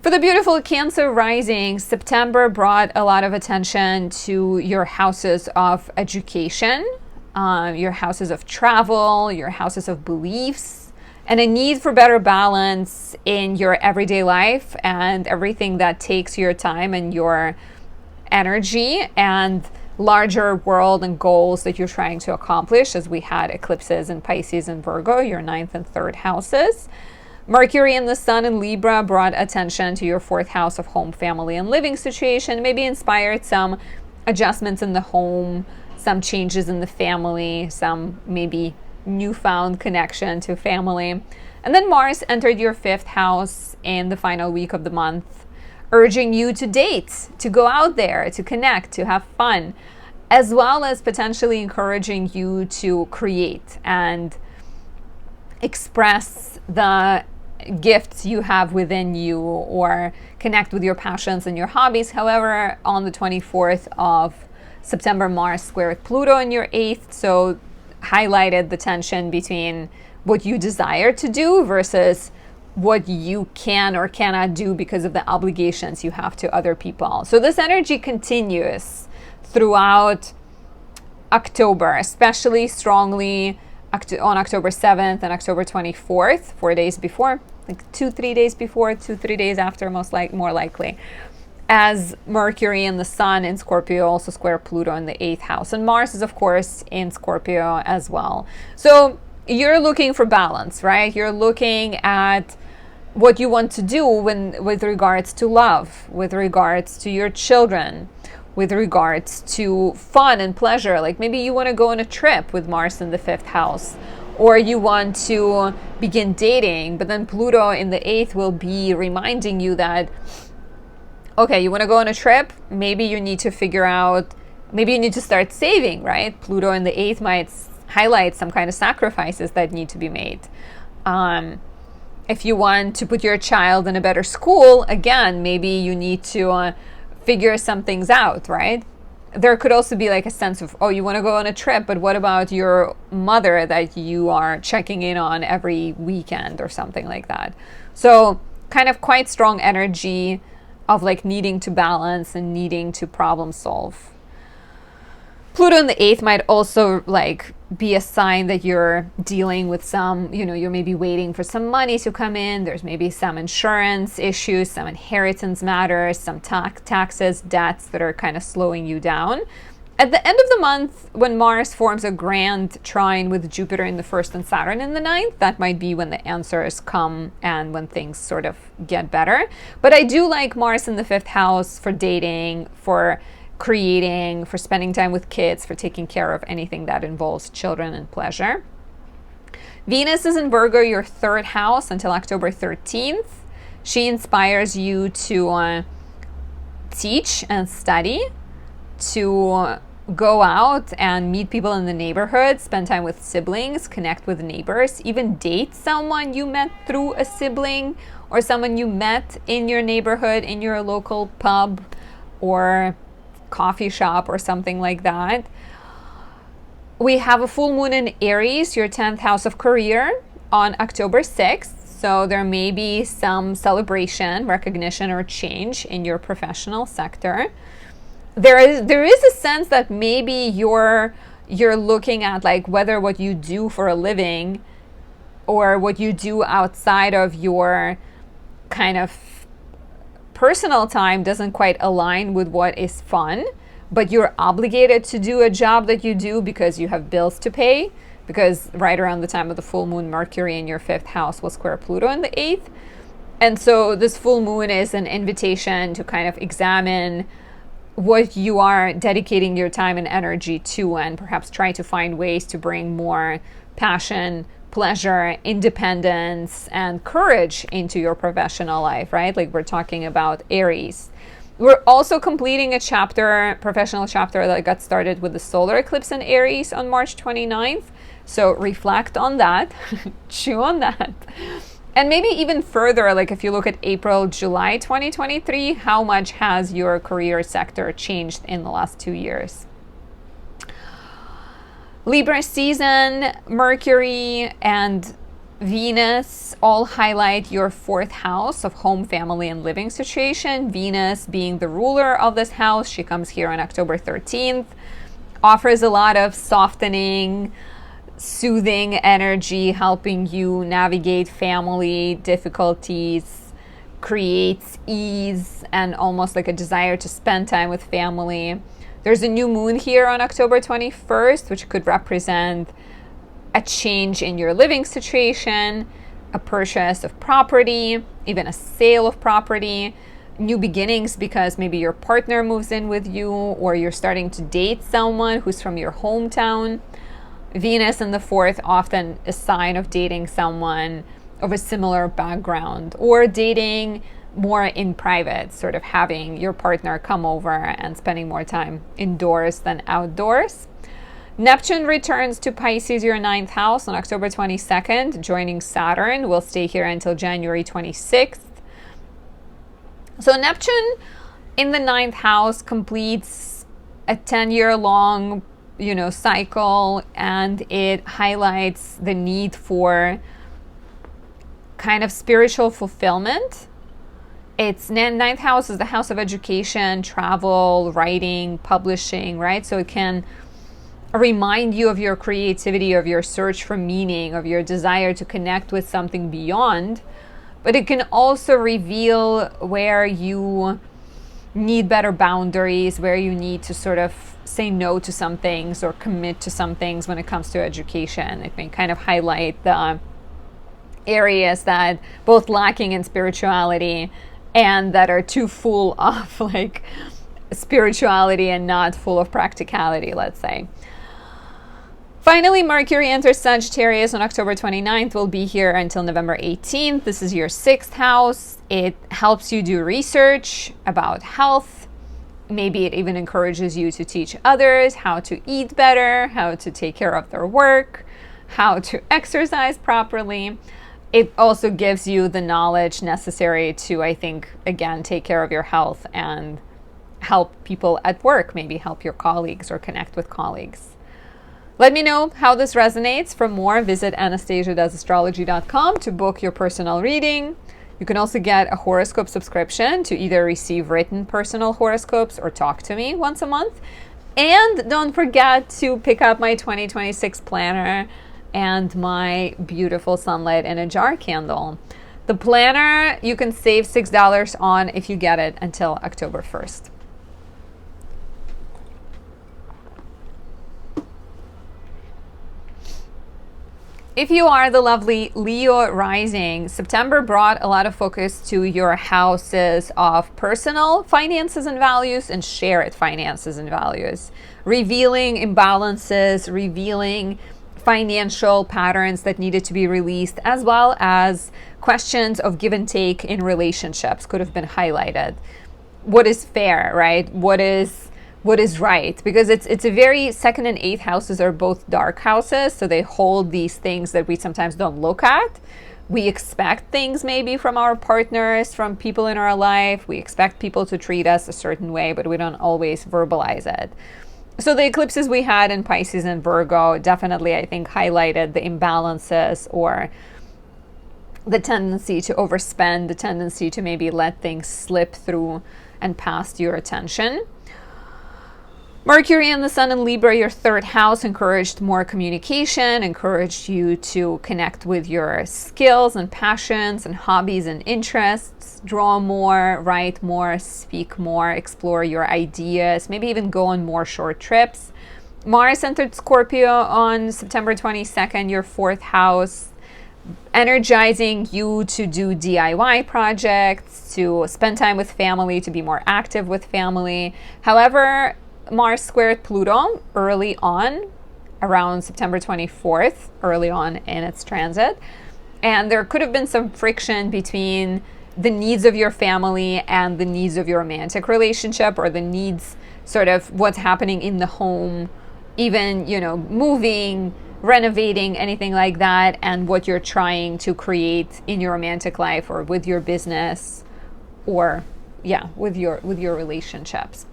For the beautiful Cancer rising, September brought a lot of attention to your houses of education, your houses of travel, your houses of beliefs, and a need for better balance in your everyday life and everything that takes your time and your energy, and larger world and goals that you're trying to accomplish, as we had eclipses in Pisces and Virgo, your 9th and 3rd houses. Mercury and the Sun in Libra brought attention to your 4th house of home, family, and living situation, maybe inspired some adjustments in the home, some changes in the family, some maybe newfound connection to family. And then Mars entered your 5th house in the final week of the month, urging you to date, to go out there, to connect, to have fun, as well as potentially encouraging you to create and express the gifts you have within you or connect with your passions and your hobbies. However, on the 24th of September, Mars squared Pluto in your 8th, so highlighted the tension between what you desire to do versus what you can or cannot do because of the obligations you have to other people. So this energy continues throughout October, especially strongly on October 7th and October 24th, 4 days before, like 2-3 days before, 2-3 days after, more likely, as Mercury and the Sun in Scorpio also square Pluto in the 8th house. And Mars is, of course, in Scorpio as well. So you're looking for balance, right? You're looking at what you want to do with regards to love, with regards to your children, with regards to fun and pleasure. Like maybe you want to go on a trip with Mars in the 5th house, or you want to begin dating, but then Pluto in the 8th will be reminding you that, okay, you want to go on a trip, maybe you need to figure out, maybe you need to start saving, right? Pluto in the 8th might highlight some kind of sacrifices that need to be made. If you want to put your child in a better school, again, maybe you need to figure some things out, right? There could also be like a sense of, oh, you want to go on a trip, but what about your mother that you are checking in on every weekend or something like that? So kind of quite strong energy of like needing to balance and needing to problem solve. Pluto in the 8th might also like be a sign that you're dealing with some, you're maybe waiting for some money to come in. There's maybe some insurance issues, some inheritance matters, some taxes, debts that are kind of slowing you down. At the end of the month, when Mars forms a grand trine with Jupiter in the 1st and Saturn in the 9th, that might be when the answers come and when things sort of get better. But I do like Mars in the 5th house for dating, for creating, for spending time with kids, for taking care of anything that involves children and pleasure. Venus is in Virgo, your 3rd house, until October 13th. She inspires you to teach and study, to go out and meet people in the neighborhood, spend time with siblings, connect with neighbors, even date someone you met through a sibling or someone you met in your neighborhood, in your local pub or coffee shop or something like that. We have a full moon in Aries, your 10th house of career, on October 6th. So there may be some celebration, recognition, or change in your professional sector. There is a sense that maybe you're looking at like whether what you do for a living or what you do outside of your kind of personal time doesn't quite align with what is fun, but you're obligated to do a job that you do because you have bills to pay, because right around the time of the full moon, Mercury in your 5th house will square Pluto in the 8th. And so this full moon is an invitation to kind of examine what you are dedicating your time and energy to, and perhaps try to find ways to bring more passion, pleasure, independence, and courage into your professional life, right? Like we're talking about Aries. We're also completing a chapter, professional chapter that got started with the solar eclipse in Aries on March 29th. So reflect on that, chew on that. And maybe even further, like if you look at April, July 2023, how much has your career sector changed in the last 2 years? Libra season, Mercury and Venus all highlight your 4th house of home, family, and living situation. Venus being the ruler of this house, she comes here on October 13th, offers a lot of softening, soothing energy, helping you navigate family difficulties, creates ease and almost like a desire to spend time with family. There's a new moon here on October 21st, which could represent a change in your living situation, a purchase of property, even a sale of property, new beginnings because maybe your partner moves in with you or you're starting to date someone who's from your hometown. Venus in the 4th, often a sign of dating someone of a similar background or dating more in private, sort of having your partner come over and spending more time indoors than outdoors. Neptune returns to Pisces, your 9th house, on October 22nd, joining Saturn. Will stay here until January 26th. So Neptune in the 9th house completes a 10-year-long cycle, and it highlights the need for kind of spiritual fulfillment. Its 9th house is the house of education, travel, writing, publishing, right? So it can remind you of your creativity, of your search for meaning, of your desire to connect with something beyond. But it can also reveal where you need better boundaries, where you need to sort of say no to some things or commit to some things when it comes to education. It may kind of highlight the areas that both lacking in spirituality and that are too full of like spirituality and not full of practicality, let's say. Finally, Mercury enters Sagittarius on October 29th, will be here until November 18th. This is your 6th house. It helps you do research about health. Maybe it even encourages you to teach others how to eat better, how to take care of their work, how to exercise properly. It also gives you the knowledge necessary to, I think, again, take care of your health and help people at work, maybe help your colleagues or connect with colleagues. Let me know how this resonates. For more, visit anastasiadoesastrology.com to book your personal reading. You can also get a horoscope subscription to either receive written personal horoscopes or talk to me once a month. And don't forget to pick up my 2026 planner and my beautiful sunlight in a jar candle. The planner you can save $6 on if you get it until October 1st. If you are the lovely Leo rising, September brought a lot of focus to your houses of personal finances and values and shared finances and values, revealing imbalances, revealing financial patterns that needed to be released, as well as questions of give and take in relationships could have been highlighted. What is fair, right? What is right? Because it's a very 2nd and 8th houses are both dark houses, so they hold these things that we sometimes don't look at. We expect things maybe from our partners, from people in our life. We expect people to treat us a certain way, but we don't always verbalize it. So the eclipses we had in Pisces and Virgo definitely, I think, highlighted the imbalances or the tendency to overspend, the tendency to maybe let things slip through and past your attention. Mercury and the Sun in Libra, your third house, encouraged more communication, encouraged you to connect with your skills and passions and hobbies and interests, draw more, write more, speak more, explore your ideas, maybe even go on more short trips. Mars entered Scorpio on September 22nd, your fourth house, energizing you to do DIY projects, to spend time with family, to be more active with family. However, Mars squared Pluto early on, around September 24th, early on in its transit. And there could have been some friction between the needs of your family and the needs of your romantic relationship, or the needs, sort of what's happening in the home, even, moving, renovating, anything like that, and what you're trying to create in your romantic life or with your business, or with your relationships.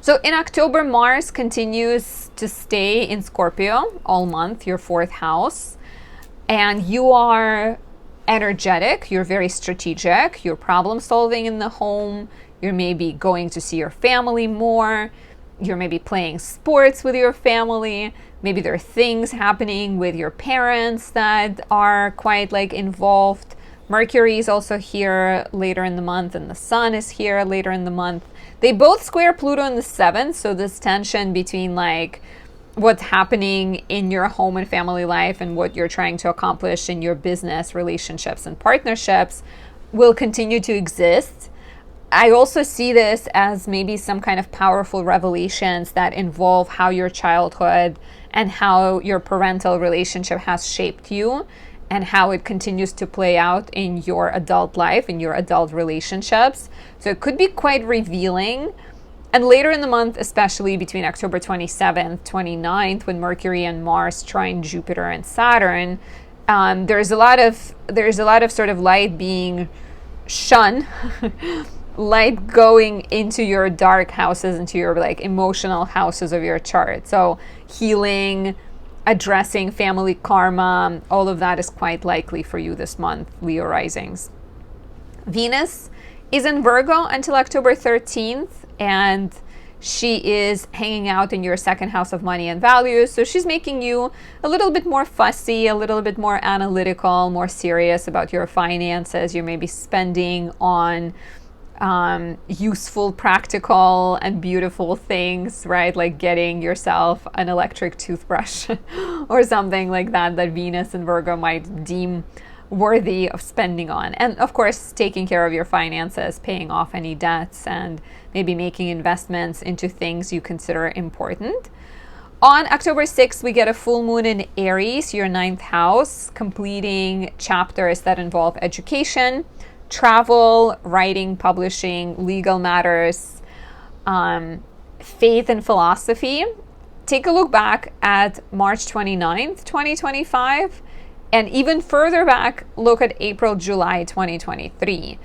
So in October, Mars continues to stay in Scorpio all month, your fourth house, and you are energetic, you're very strategic, you're problem solving in the home, you're maybe going to see your family more, you're maybe playing sports with your family, maybe there are things happening with your parents that are quite involved. Mercury is also here later in the month, and the Sun is here later in the month. They both square Pluto in the 7th, so this tension between what's happening in your home and family life and what you're trying to accomplish in your business, relationships, and partnerships will continue to exist. I also see this as maybe some kind of powerful revelations that involve how your childhood and how your parental relationship has shaped you, and how it continues to play out in your adult life, in your adult relationships. So it could be quite revealing. And later in the month, especially between October 27th, 29th, when Mercury and Mars trine Jupiter and Saturn, there's a lot of sort of light being shone, light going into your dark houses, into your emotional houses of your chart. So healing, addressing family karma, all of that is quite likely for you this month, Leo risings. Venus is in Virgo until October 13th, and she is hanging out in your second house of money and values. So she's making you a little bit more fussy, a little bit more analytical, more serious about your finances. You may be spending on useful, practical, and beautiful things, right? Like getting yourself an electric toothbrush or something like that Venus and Virgo might deem worthy of spending on. And of course, taking care of your finances, paying off any debts, and maybe making investments into things you consider important. On October 6th, we get a full moon in Aries, your 9th house, completing chapters that involve education, travel, writing, publishing, legal matters, faith and philosophy. Take a look back at March 29th, 2025, and even further back, look at April, July 2023,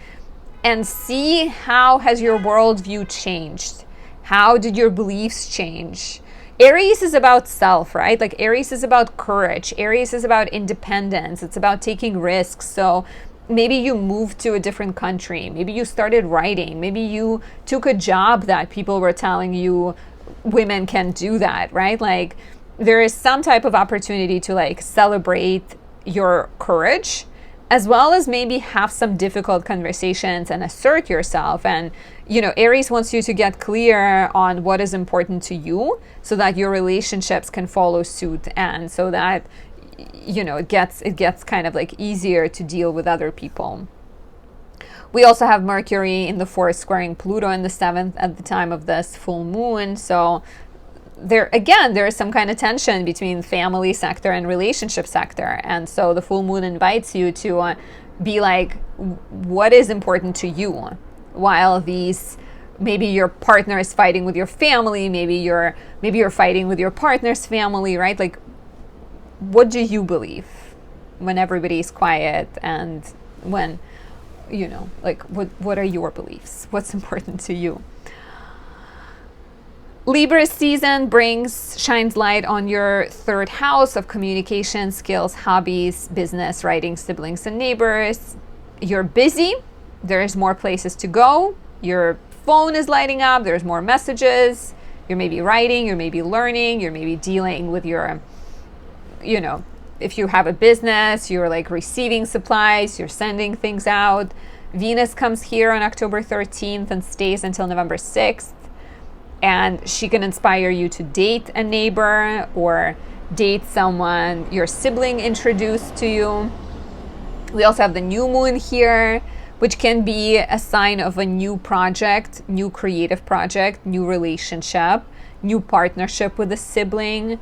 and see how has your worldview changed? How did your beliefs change? Aries is about self, right? Aries is about courage. Aries is about independence. It's about taking risks. So maybe you moved to a different country. Maybe you started writing. Maybe you took a job that people were telling you women can do that, right? There is some type of opportunity to celebrate your courage, as well as maybe have some difficult conversations and assert yourself. And, Aries wants you to get clear on what is important to you so that your relationships can follow suit, and so that it gets kind of easier to deal with other people. We also have Mercury in the 4th squaring Pluto in the 7th at the time of this full moon. So there is some kind of tension between family sector and relationship sector. And so the full moon invites you to be what is important to you, while maybe your partner is fighting with your family, maybe you're fighting with your partner's family, right? What do you believe when everybody's quiet, and when, what are your beliefs? What's important to you? Libra season shines light on your third house of communication, skills, hobbies, business, writing, siblings, and neighbors. You're busy. There's more places to go. Your phone is lighting up. There's more messages. You're maybe writing. You're maybe learning. You're maybe dealing with your, if you have a business, you're like receiving supplies. You're sending things out. Venus comes here on October 13th and stays until November 6th. And she can inspire you to date a neighbor or date someone your sibling introduced to you. We also have the new moon here, which can be a sign of a new project, new creative project, new relationship, new partnership with a sibling,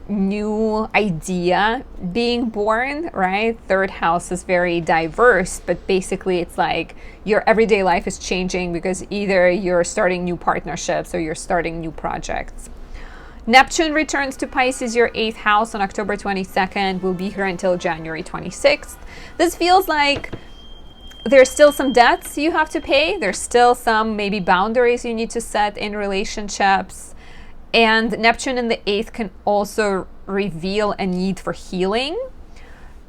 new idea being born, right? Third house is very diverse, but basically it's like your everyday life is changing because either you're starting new partnerships or you're starting new projects. Neptune returns to Pisces, your 8th house, on October 22nd. Will be here until January 26th. This feels like there's still some debts you have to pay. There's still some maybe boundaries you need to set in relationships. And Neptune in the 8th can also reveal a need for healing,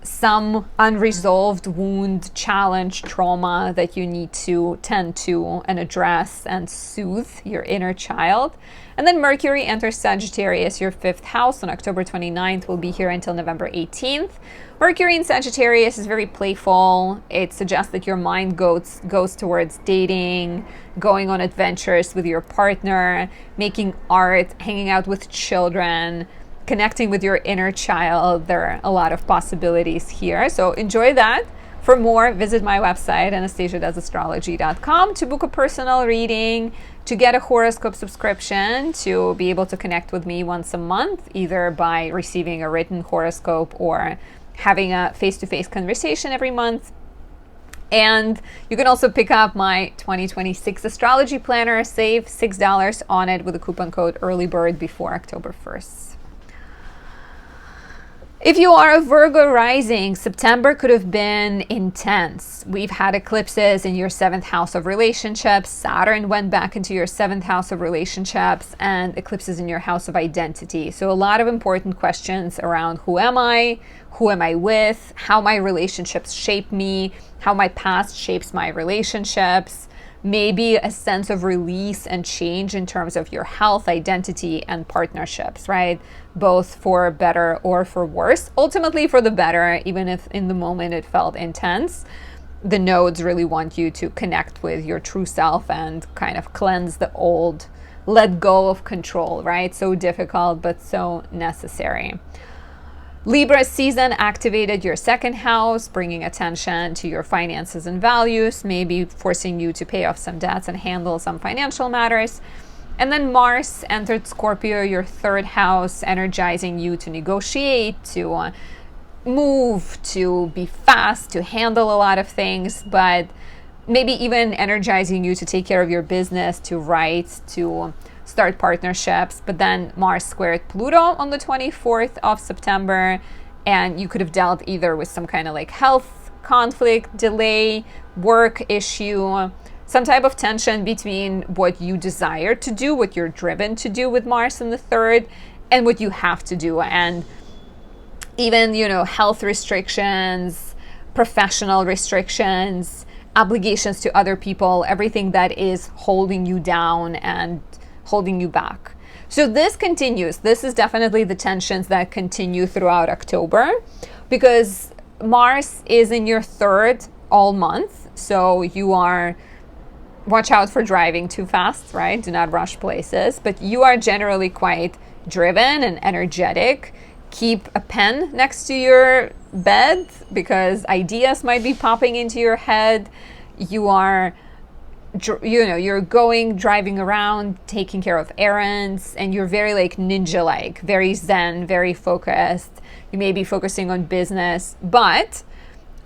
some unresolved wound, challenge, trauma that you need to tend to and address and soothe your inner child. And then Mercury enters Sagittarius, your 5th house, on October 29th. Will be here until November 18th. Mercury in Sagittarius is very playful. It suggests that your mind goes towards dating, going on adventures with your partner, making art, hanging out with children, connecting with your inner child. There are a lot of possibilities here. So enjoy that. For more, visit my website, anastasiadoesastrology.com, to book a personal reading, to get a horoscope subscription, to be able to connect with me once a month, either by receiving a written horoscope or having a face-to-face conversation every month. And you can also pick up my 2026 astrology planner. Save $6 on it with the coupon code EARLYBIRD before October 1st. If you are a Virgo rising, September could have been intense. We've had eclipses in your 7th house of relationships. Saturn went back into your 7th house of relationships, and eclipses in your house of identity. So a lot of important questions around who am I with, how my relationships shape me, how my past shapes my relationships, maybe a sense of release and change in terms of your health, identity, and partnerships, right? Both for better or for worse. Ultimately for the better, even if in the moment it felt intense. The nodes really want you to connect with your true self and kind of cleanse the old, let go of control, right? So difficult, but so necessary. Libra season activated your 2nd house, bringing attention to your finances and values, maybe forcing you to pay off some debts and handle some financial matters. And then Mars entered Scorpio, your 3rd house, energizing you to negotiate, to move, to be fast, to handle a lot of things, but maybe even energizing you to take care of your business, to write, to start partnerships. But then Mars squared Pluto on the 24th of September, and you could have dealt either with some kind of like health conflict, delay, work issue, some type of tension between what you desire to do, what you're driven to do with Mars in the 3rd, and what you have to do. And even, health restrictions, professional restrictions, obligations to other people, everything that is holding you down and holding you back. So this continues. This is definitely the tensions that continue throughout October, because Mars is in your 3rd all month. So watch out for driving too fast, right? Do not rush places, but you are generally quite driven and energetic. Keep a pen next to your bed because ideas might be popping into your head. You are you're driving around, taking care of errands, and you're very like ninja-like, very zen, very focused. You may be focusing on business, but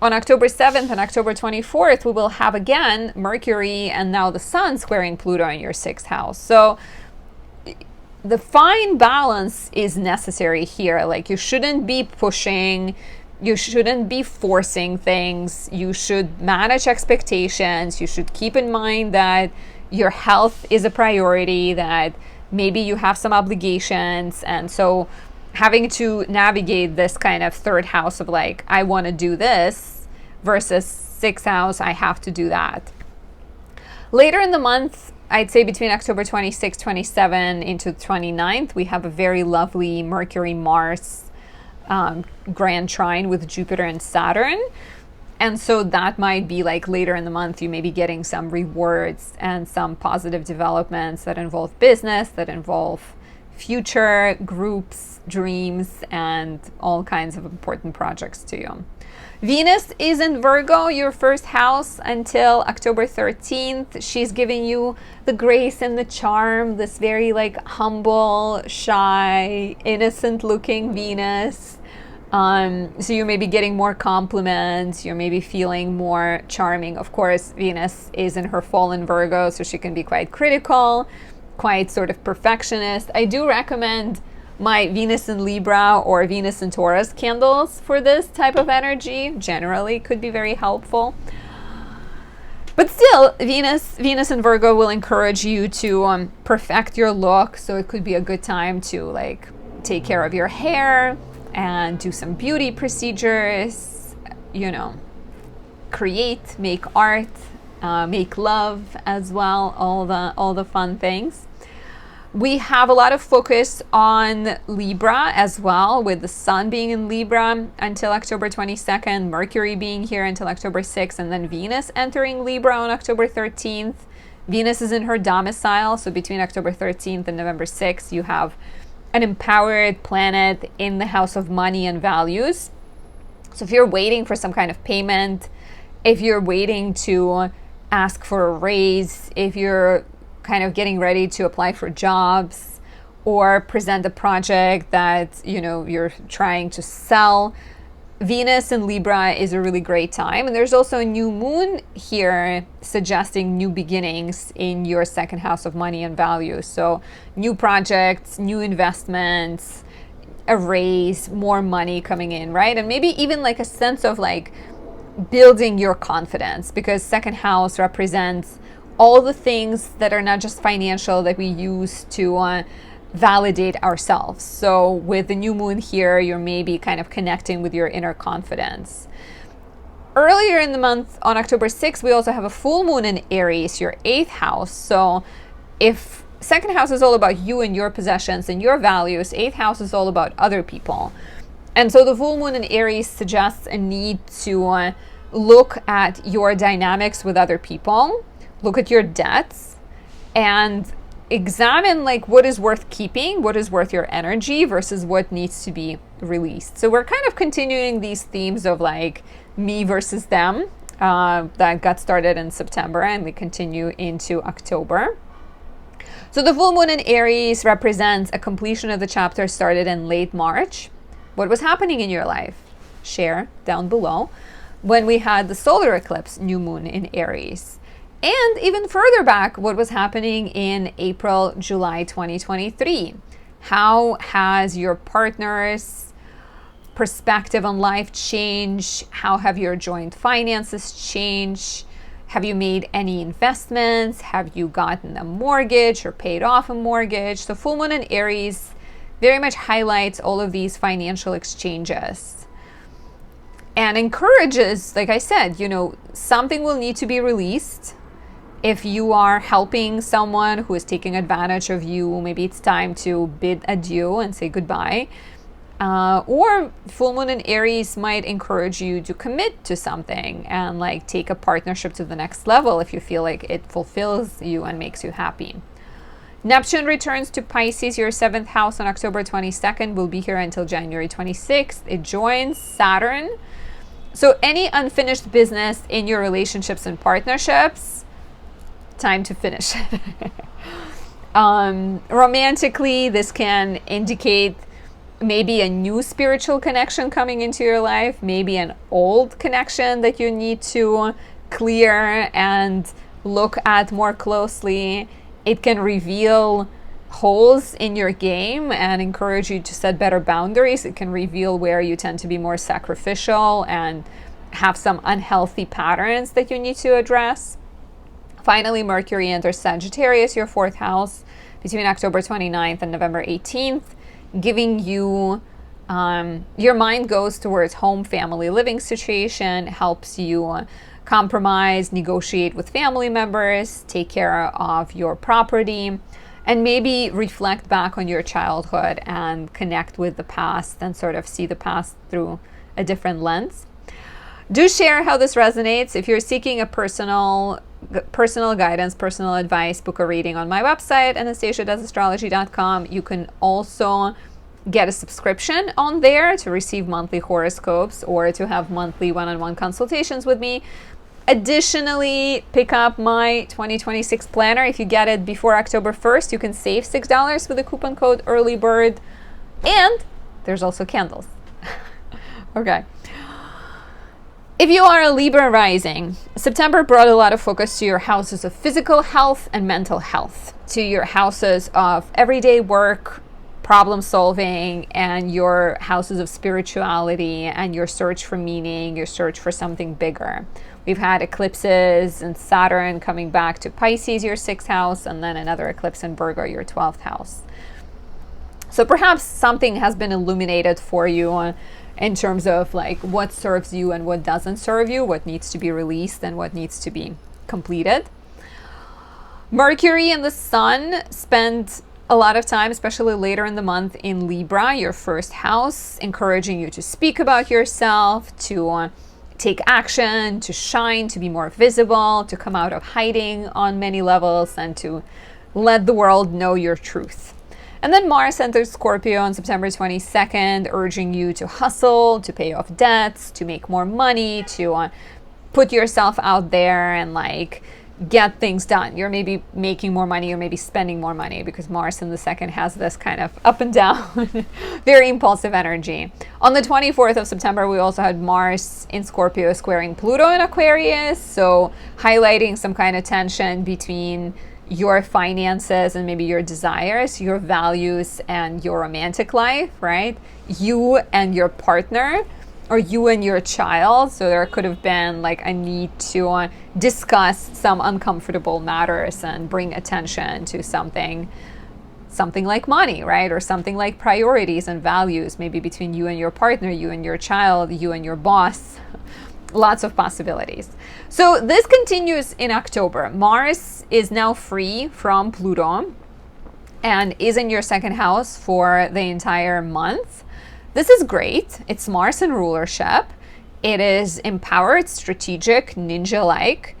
on October 7th and October 24th, we will have again Mercury and now the Sun squaring Pluto in your 6th house. So the fine balance is necessary here. Like, you shouldn't be pushing, you shouldn't be forcing things. You should manage expectations. You should keep in mind that your health is a priority, that maybe you have some obligations, and so having to navigate this kind of third house of like, I want to do this, versus sixth house, I have to do that. Later in the month, I'd say between October 26, 27 into 29th, we have a very lovely Mercury-Mars grand trine with Jupiter and Saturn. And so that might be like later in the month, you may be getting some rewards and some positive developments that involve business, that involve future groups, dreams, and all kinds of important projects to you. Venus is in Virgo, your first house, until October 13th. She's giving you the grace and the charm, this very like humble, shy, innocent looking Venus. So you may be getting more compliments, you may be feeling more charming. Of course, Venus is in her fall in Virgo, so she can be quite critical, quite sort of perfectionist. I do recommend my Venus in Libra or Venus in Taurus candles for this type of energy. Generally could be very helpful. But still, Venus in Virgo will encourage you to perfect your look. So it could be a good time to like take care of your hair and do some beauty procedures, you know, create, make art, make love as well, all the fun things. We have a lot of focus on Libra as well, with the Sun being in Libra until October 22nd, Mercury being here until October 6th, and then Venus entering Libra on October 13th. Venus is in her domicile, so between October 13th and November 6th, you have an empowered planet in the house of money and values. So if you're waiting for some kind of payment, if you're waiting to ask for a raise, if you're kind of getting ready to apply for jobs or present a project that, you know, you're trying to sell, Venus in Libra is a really great time. And there's also a new moon here suggesting new beginnings in your second house of money and values. So new projects, new investments, a raise, more money coming in, right? And maybe even like a sense of like building your confidence, because second house represents all the things that are not just financial that we use to validate ourselves. So with the new moon here, you're maybe kind of connecting with your inner confidence. Earlier in the month, on October 6th, we also have a full moon in Aries, your 8th house. So if second house is all about you and your possessions and your values, 8th house is all about other people. And so the full moon in Aries suggests a need to look at your dynamics with other people, look at your debts, and examine like what is worth keeping, what is worth your energy versus what needs to be released. So we're kind of continuing these themes of like me versus them that got started in September, and we continue into October. So the full moon in Aries represents a completion of the chapter started in late March. What was happening in your life? Share down below. When we had the solar eclipse new moon in Aries. And even further back, what was happening in April, July 2023? How has your partner's perspective on life changed? How have your joint finances changed? Have you made any investments? Have you gotten a mortgage or paid off a mortgage? So full moon in Aries very much highlights all of these financial exchanges and encourages, like I said, you know, something will need to be released. If you are helping someone who is taking advantage of you, maybe it's time to bid adieu and say goodbye. Or full moon in Aries might encourage you to commit to something and like take a partnership to the next level if you feel like it fulfills you and makes you happy. Neptune returns to Pisces, your 7th house, on October 22nd. Will be here until January 26th. It joins Saturn. So any unfinished business in your relationships and partnerships, time to finish. Romantically, this can indicate maybe a new spiritual connection coming into your life, maybe an old connection that you need to clear and look at more closely. It can reveal holes in your game and encourage you to set better boundaries. It can reveal where you tend to be more sacrificial and have some unhealthy patterns that you need to address. Finally, Mercury enters Sagittarius, your 4th house, between October 29th and November 18th, giving you, your mind goes towards home, family, living situation, helps you compromise, negotiate with family members, take care of your property, and maybe reflect back on your childhood and connect with the past and sort of see the past through a different lens. Do share how this resonates. If you're seeking a personal guidance, personal advice, book a reading on my website, anastasiadoesastrology.com. You can also get a subscription on there to receive monthly horoscopes or to have monthly one-on-one consultations with me. Additionally, pick up my 2026 planner. If you get it before October 1st, you can save $6 with the coupon code EARLYBIRD. And there's also candles. Okay. If you are a Libra rising, September brought a lot of focus to your houses of physical health and mental health, to your houses of everyday work, problem solving, and your houses of spirituality and your search for meaning, your search for something bigger. We've had eclipses and Saturn coming back to Pisces, your 6th house, and then another eclipse in Virgo, your 12th house. So perhaps something has been illuminated for you in terms of like what serves you and what doesn't serve you, what needs to be released and what needs to be completed. Mercury and the Sun spend a lot of time, especially later in the month, in Libra, your 1st house, encouraging you to speak about yourself, to take action, to shine, to be more visible, to come out of hiding on many levels, and to let the world know your truth. And then Mars enters Scorpio on September 22nd, urging you to hustle, to pay off debts, to make more money, to put yourself out there and like get things done. You're maybe making more money or maybe spending more money because Mars in the 2nd has this kind of up and down, very impulsive energy. On the 24th of September, we also had Mars in Scorpio squaring Pluto in Aquarius, so highlighting some kind of tension between your finances and maybe your desires, your values and your romantic life, right? You and your partner, or you and your child. So there could have been like a need to discuss some uncomfortable matters and bring attention to something like money, right? Or something like priorities and values, maybe between you and your partner, you and your child, you and your boss. Lots of possibilities. So this continues in October. Mars is now free from Pluto and is in your 2nd house for the entire month. This is great. It's Mars in rulership. It is empowered, strategic, ninja-like,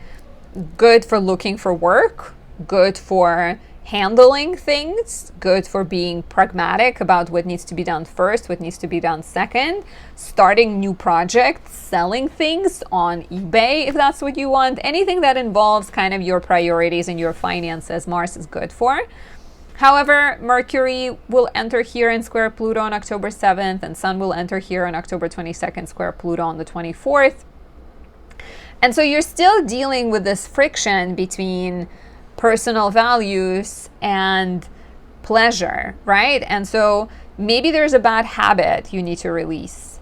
good for looking for work, good for handling things, good for being pragmatic about what needs to be done first, what needs to be done second, starting new projects, selling things on eBay if that's what you want. Anything that involves kind of your priorities and your finances, Mars is good for. However, Mercury will enter here and square Pluto on October 7th, and Sun will enter here on October 22nd, square Pluto on the 24th. And so you're still dealing with this friction between personal values and pleasure, right? And so maybe there's a bad habit you need to release.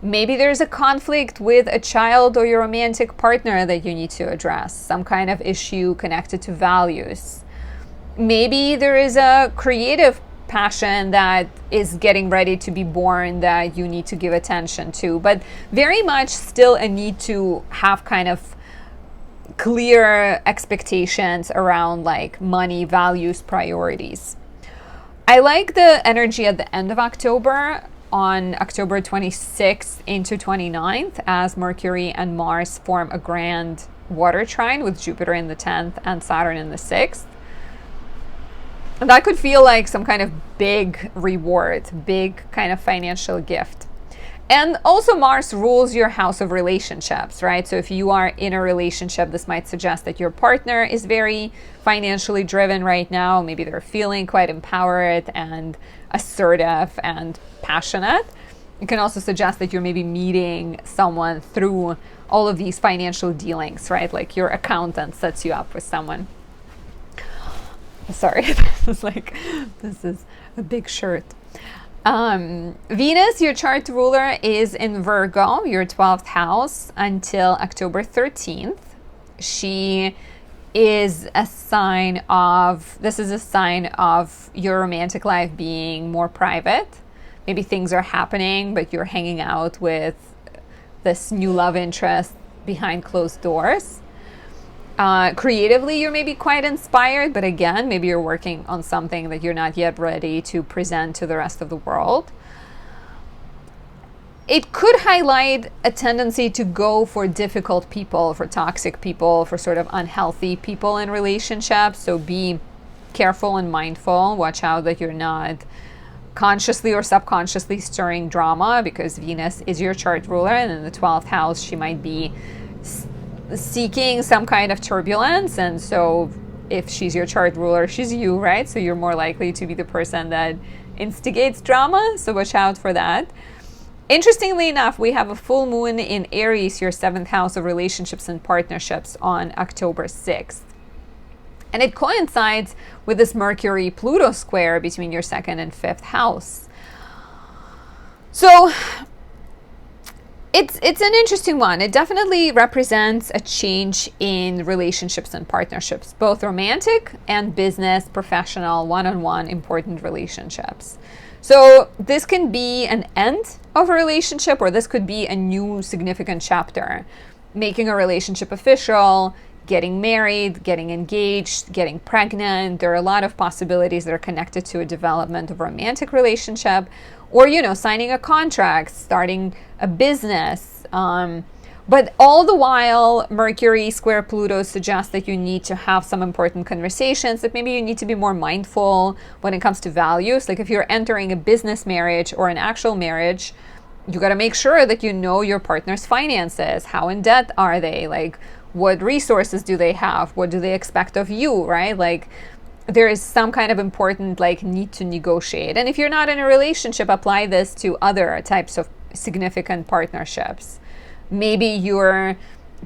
Maybe there's a conflict with a child or your romantic partner that you need to address, some kind of issue connected to values. Maybe there is a creative passion that is getting ready to be born that you need to give attention to, but very much still a need to have kind of clear expectations around like money, values, priorities. I like the energy at the end of October, on October 26th into 29th, as Mercury and Mars form a grand water trine with Jupiter in the 10th and Saturn in the 6th. And that could feel like some kind of big reward, big kind of financial gift. And also Mars rules your house of relationships, right? So if you are in a relationship, this might suggest that your partner is very financially driven right now. Maybe they're feeling quite empowered and assertive and passionate. It can also suggest that you're maybe meeting someone through all of these financial dealings, right? Like your accountant sets you up with someone. Sorry, this is a big shirt. Venus, your chart ruler, is in Virgo, your 12th house, until October 13th. She is a sign of your romantic life being more private. Maybe things are happening, but you're hanging out with this new love interest behind closed doors. Creatively, you're maybe quite inspired, but again, maybe you're working on something that you're not yet ready to present to the rest of the world. It could highlight a tendency to go for difficult people, for toxic people, for sort of unhealthy people in relationships. So be careful and mindful. Watch out that you're not consciously or subconsciously stirring drama, because Venus is your chart ruler, and in the 12th house, she might be seeking some kind of turbulence. And so if she's your chart ruler, she's you, right? So you're more likely to be the person that instigates drama. So watch out for that. Interestingly enough, we have a full moon in Aries, your 7th house of relationships and partnerships, on October 6th. And it coincides with this Mercury-Pluto square between your 2nd and 5th house. So it's an interesting one. It definitely represents a change in relationships and partnerships, both romantic and business, professional, one-on-one, important relationships. So this can be an end of a relationship, or this could be a new significant chapter, making a relationship official, getting married, getting engaged, getting pregnant. There are a lot of possibilities that are connected to a development of a romantic relationship, or, signing a contract, starting a business. But all the while, Mercury square Pluto suggests that you need to have some important conversations, that maybe you need to be more mindful when it comes to values. Like if you're entering a business marriage or an actual marriage, you got to make sure that you know your partner's finances. How in debt are they? Like, what resources do they have? What do they expect of you, right? Like, there is some kind of important, need to negotiate. And if you're not in a relationship, apply this to other types of significant partnerships. Maybe you're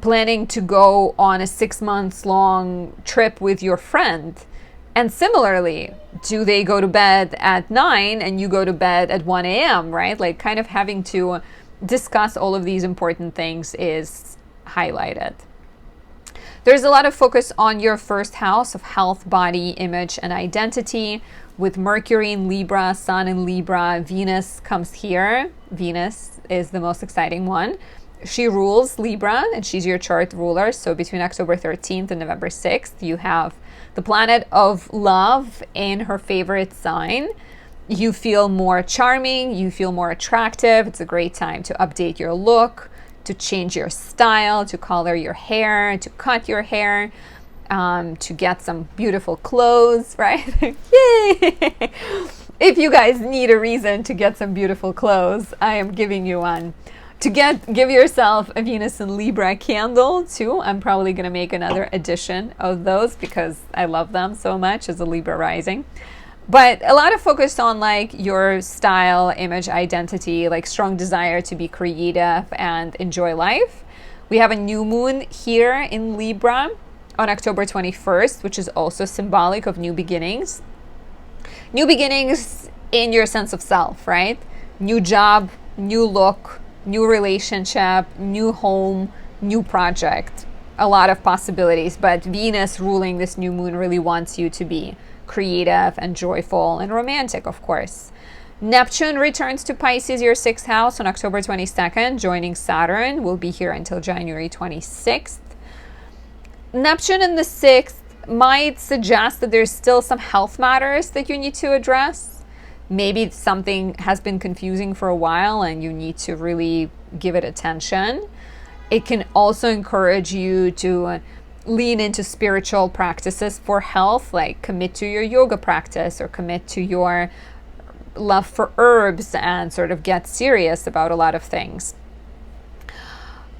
planning to go on a 6 months long trip with your friend. And similarly, do they go to bed at 9 and you go to bed at 1 a.m., right? Like, kind of having to discuss all of these important things is highlighted. There's a lot of focus on your 1st house of health, body, image, and identity. With Mercury in Libra, Sun in Libra, Venus comes here. Venus is the most exciting one. She rules Libra, and she's your chart ruler. So between October 13th and November 6th, you have the planet of love in her favorite sign. You feel more charming, you feel more attractive. It's a great time to update your look, to change your style, to color your hair, to cut your hair, to get some beautiful clothes, right? Yay! If you guys need a reason to get some beautiful clothes, I am giving you one. To give yourself a Venus in Libra candle too. I'm probably going to make another edition of those because I love them so much as a Libra rising. But a lot of focus on your style, image, identity, strong desire to be creative and enjoy life. We have a new moon here in Libra on October 21st, which is also symbolic of new beginnings. New beginnings in your sense of self, right? New job, new look, new relationship, new home, new project. A lot of possibilities, but Venus ruling this new moon really wants you to be creative and joyful and romantic, of course. Neptune returns to Pisces, your 6th house, on October 22nd, joining Saturn. Will be here until January 26th. Neptune in the 6th might suggest that there's still some health matters that you need to address. Maybe something has been confusing for a while and you need to really give it attention. It can also encourage you to lean into spiritual practices for health, like commit to your yoga practice or commit to your love for herbs and sort of get serious about a lot of things.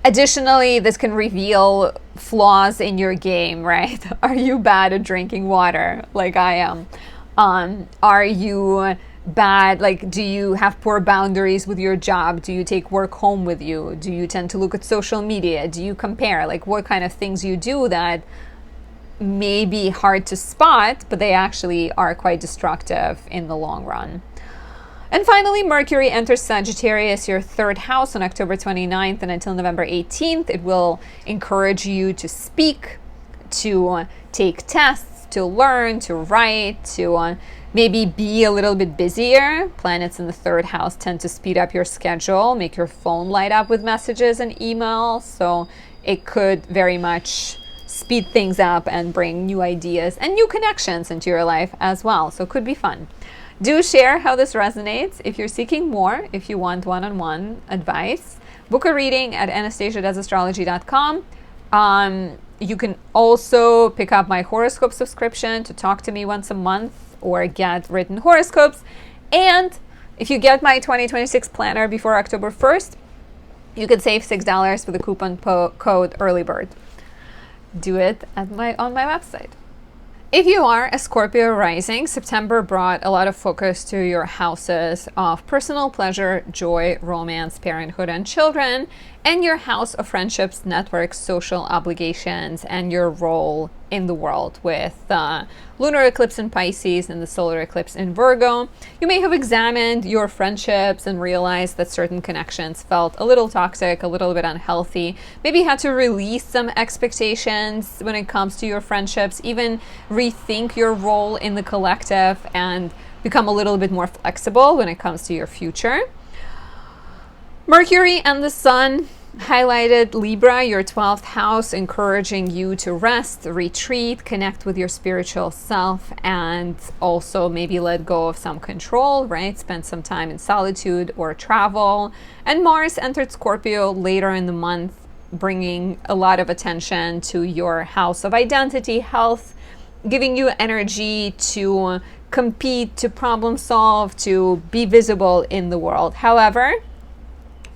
Additionally, this can reveal flaws in your game, right? Are you bad at drinking water like I am? Are you bad? Do you have poor boundaries with your job? Do you take work home with you? Do you tend to look at social media? Do you compare? What kind of things you do that may be hard to spot, but they actually are quite destructive in the long run. And finally, Mercury enters Sagittarius, your 3rd house, on October 29th and until November 18th. It will encourage you to speak, to take tests, to learn, to write, to maybe be a little bit busier. Planets in the third house tend to speed up your schedule, make your phone light up with messages and emails. So it could very much speed things up and bring new ideas and new connections into your life as well. So it could be fun. Do share how this resonates. If you're seeking more, if you want one-on-one advice, book a reading at anastasiadoesastrology.com. You can also pick up my horoscope subscription to talk to me once a month or get written horoscopes. And if you get my 2026 planner before October 1st, you can save $6 with the coupon code EARLYBIRD. Do it on my website. If you are a Scorpio rising, September brought a lot of focus to your houses of personal pleasure, joy, romance, parenthood, and children, and your house of friendships, networks, social obligations, and your role in the world with lunar eclipse in Pisces and the solar eclipse in Virgo. You may have examined your friendships and realized that certain connections felt a little toxic, a little bit unhealthy. Maybe you had to release some expectations when it comes to your friendships, even rethink your role in the collective and become a little bit more flexible when it comes to your future. Mercury and the Sun highlighted Libra, your 12th house, encouraging you to rest, retreat, connect with your spiritual self, and also maybe let go of some control, right? Spend some time in solitude or travel. And Mars entered Scorpio later in the month, bringing a lot of attention to your house of identity, health, giving you energy to compete, to problem solve, to be visible in the world. However,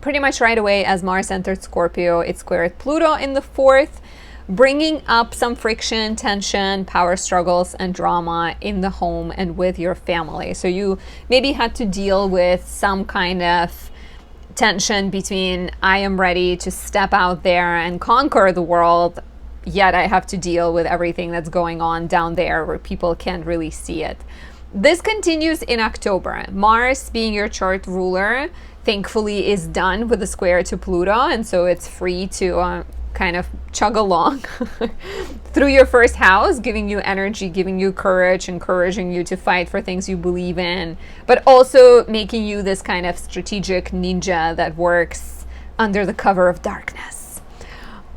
pretty much right away as Mars entered Scorpio, it squared Pluto in the 4th, bringing up some friction, tension, power struggles, and drama in the home and with your family. So you maybe had to deal with some kind of tension between I am ready to step out there and conquer the world, yet I have to deal with everything that's going on down there where people can't really see it. This continues in October. Mars, being your chart ruler, thankfully is done with the square to Pluto, and so it's free to kind of chug along through your first house, giving you energy, giving you courage, encouraging you to fight for things you believe in, but also making you this kind of strategic ninja that works under the cover of darkness.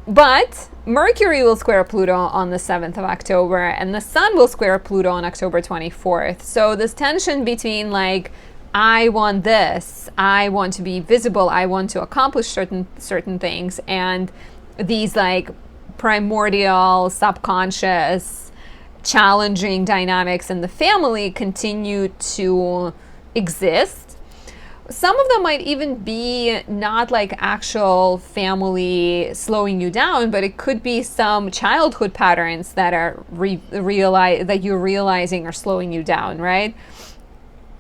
But Mercury will square Pluto on the 7th of October, and the Sun will square Pluto on October 24th. So this tension between like, I want this, I want to be visible, I want to accomplish certain things, and these like primordial, subconscious, challenging dynamics in the family continue to exist. Some of them might even be not like actual family slowing you down, but it could be some childhood patterns that are that you're realizing are slowing you down, right?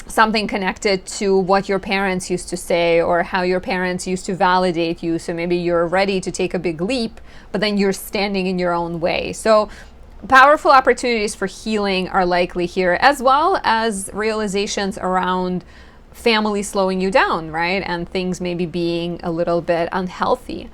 Something connected to what your parents used to say or how your parents used to validate you. So maybe you're ready to take a big leap, but then you're standing in your own way. So powerful opportunities for healing are likely here, as well as realizations around family slowing you down, right? And things maybe being a little bit unhealthy.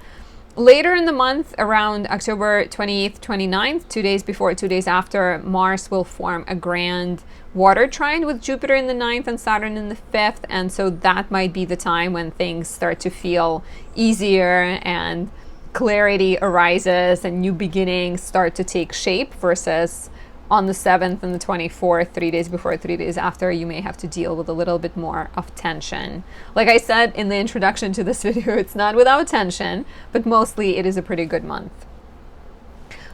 Later in the month, around October 28th, 29th, 2 days before, 2 days after, Mars will form a grand water trine with Jupiter in the 9th and Saturn in the 5th. And so that might be the time when things start to feel easier and clarity arises and new beginnings start to take shape, versus on the 7th and the 24th, 3 days before, 3 days after, you may have to deal with a little bit more of tension. Like I said in the introduction to this video, it's not without tension, but mostly it is a pretty good month.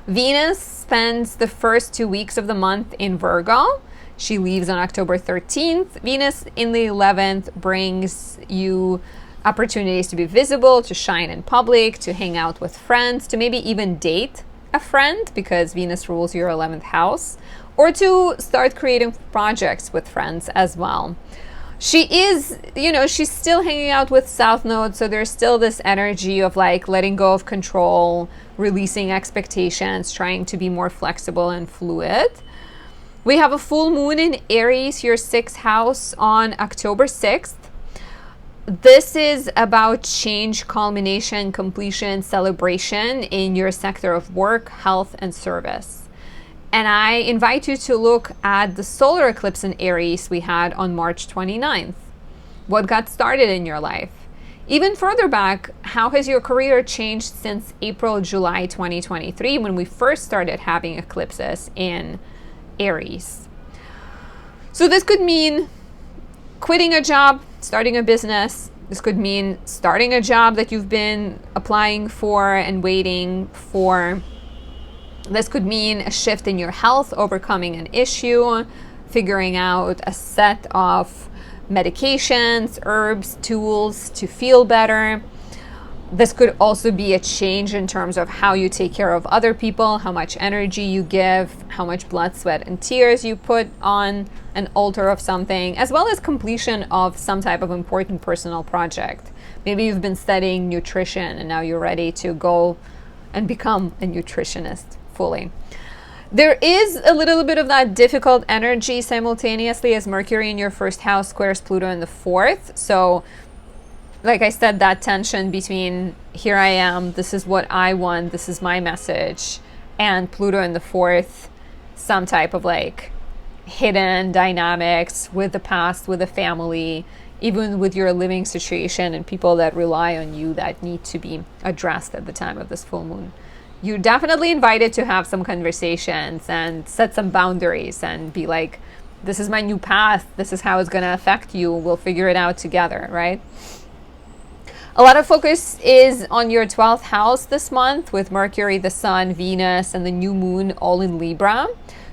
Venus spends the first 2 weeks of the month in Virgo. She leaves on October 13th. Venus in the 11th brings you opportunities to be visible, to shine in public, to hang out with friends, to maybe even date a friend, because Venus rules your 11th house, or to start creating projects with friends as well. She is, she's still hanging out with South Node, so there's still this energy of like letting go of control, releasing expectations, trying to be more flexible and fluid. We have a full moon in Aries, your 6th house, on October 6th. This is about change, culmination, completion, celebration in your sector of work, health, and service. And I invite you to look at the solar eclipse in Aries we had on March 29th. What got started in your life? Even further back, how has your career changed since April, July 2023 when we first started having eclipses in Aries? So this could mean quitting a job, starting a business. This could mean starting a job that you've been applying for and waiting for. This could mean a shift in your health, overcoming an issue, figuring out a set of medications, herbs, tools to feel better. This could also be a change in terms of how you take care of other people, how much energy you give, how much blood, sweat, and tears you put on an altar of something, as well as completion of some type of important personal project. Maybe you've been studying nutrition and now you're ready to go and become a nutritionist fully. There is a little bit of that difficult energy simultaneously as Mercury in your first house squares Pluto in the fourth. So, like I said, that tension between here I am, this is what I want, this is my message, and Pluto in the fourth, some type of like hidden dynamics with the past, with the family, even with your living situation and people that rely on you that need to be addressed at the time of this full moon. You're definitely invited to have some conversations and set some boundaries and be like, this is my new path. This is how it's going to affect you. We'll figure it out together, right? A lot of focus is on your 12th house this month with Mercury, the Sun, Venus, and the new moon all in Libra.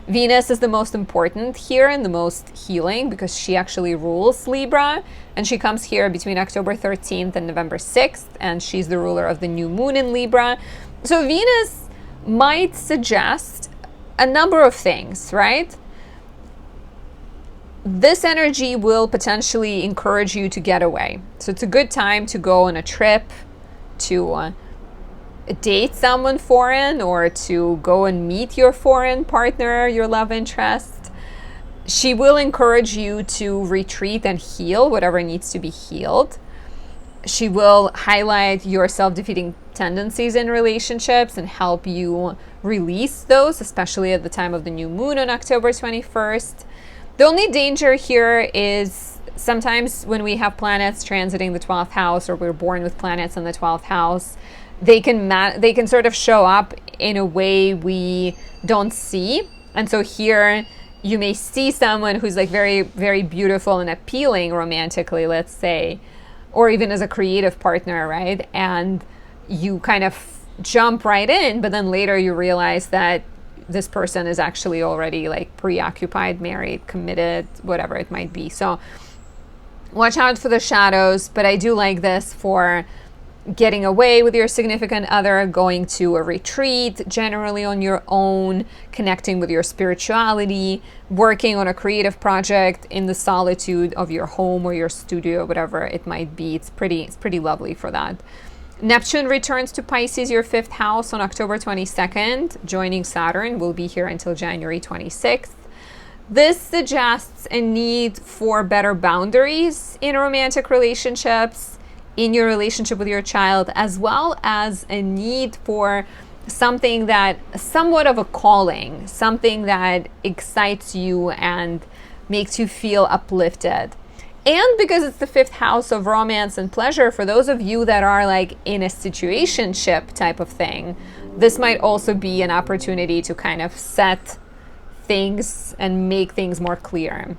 Venus is the most important here and the most healing because she actually rules Libra, and she comes here between October 13th and November 6th, and she's the ruler of the new moon in Libra. So Venus might suggest a number of things, right? This energy will potentially encourage you to get away. So it's a good time to go on a trip, to date someone foreign, or to go and meet your foreign partner, your love interest. She will encourage you to retreat and heal whatever needs to be healed. She will highlight your self-defeating tendencies in relationships and help you release those, especially at the time of the new moon on October 21st. The only danger here is sometimes when we have planets transiting the 12th house, or we're born with planets in the 12th house, they can sort of show up in a way we don't see. And so here you may see someone who's like very, very beautiful and appealing romantically, let's say, or even as a creative partner, right? And you kind of jump right in, but then later you realize that this person is actually already like preoccupied, married, committed, whatever it might be. So watch out for the shadows, but I do like this for getting away with your significant other, going to a retreat, generally on your own, connecting with your spirituality, working on a creative project in the solitude of your home or your studio, whatever it might be. It's pretty lovely for that. Neptune returns to Pisces, your fifth house, on October 22nd, joining Saturn. Will be here until January 26th. This suggests a need for better boundaries in romantic relationships, in your relationship with your child, as well as a need for something that somewhat of a calling, something that excites you and makes you feel uplifted. And because it's the fifth house of romance and pleasure, for those of you that are like in a situationship type of thing, this might also be an opportunity to kind of set things and make things more clear.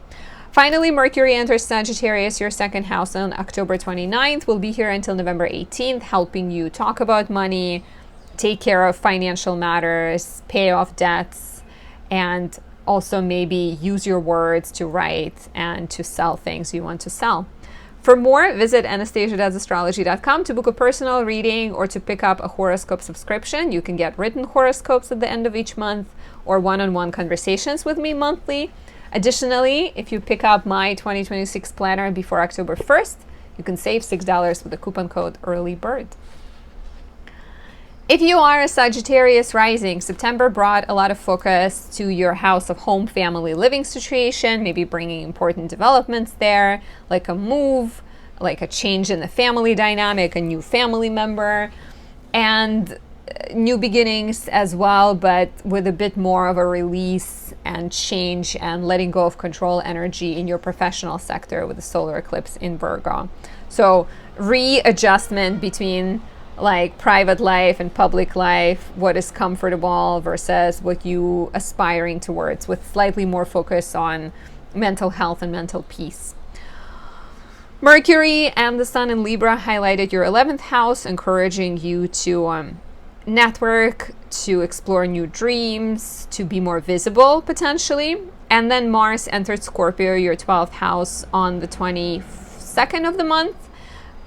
Finally, Mercury enters Sagittarius, your second house, on October 29th. Will be here until November 18th, helping you talk about money, take care of financial matters, pay off debts, and also maybe use your words to write and to sell things you want to sell. For more, visit anastasia.astrology.com to book a personal reading or to pick up a horoscope subscription. You can get written horoscopes at the end of each month or one-on-one conversations with me monthly. Additionally, if you pick up my 2026 planner before October 1st, you can save $6 with the coupon code EARLYBIRD. If you are a Sagittarius rising, September brought a lot of focus to your house of home, family, living situation, maybe bringing important developments there, like a move, like a change in the family dynamic, a new family member, and new beginnings as well, but with a bit more of a release and change and letting go of control energy in your professional sector with the solar eclipse in Virgo. So readjustment between like private life and public life, what is comfortable versus what you aspiring towards, with slightly more focus on mental health and mental peace. Mercury and the Sun in Libra highlighted your 11th house, encouraging you to network, to explore new dreams, to be more visible potentially. And then Mars entered Scorpio, your 12th house, on the 22nd of the month,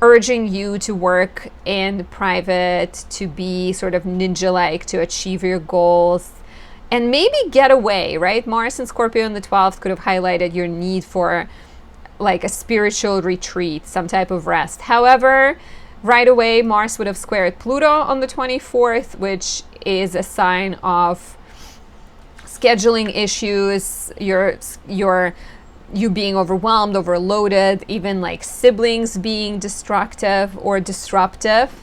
urging you to work in private, to be sort of ninja-like, to achieve your goals, and maybe get away, right? Mars and Scorpio in the 12th could have highlighted your need for like a spiritual retreat, some type of rest. However, right away, Mars would have squared Pluto on the 24th, which is a sign of scheduling issues, you being overwhelmed, overloaded, even like siblings being destructive or disruptive.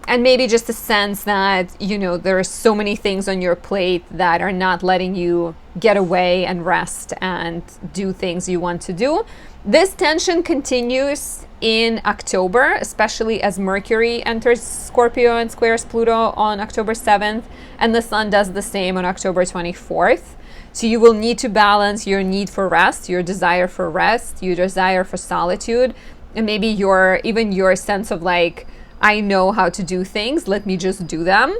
And maybe just a sense that, you know, there are so many things on your plate that are not letting you get away and rest and do things you want to do. This tension continues in October, especially as Mercury enters Scorpio and squares Pluto on October 7th, and the Sun does the same on October 24th. So you will need to balance your need for rest, your desire for rest, your desire for solitude, and maybe even your sense of like, I know how to do things, let me just do them.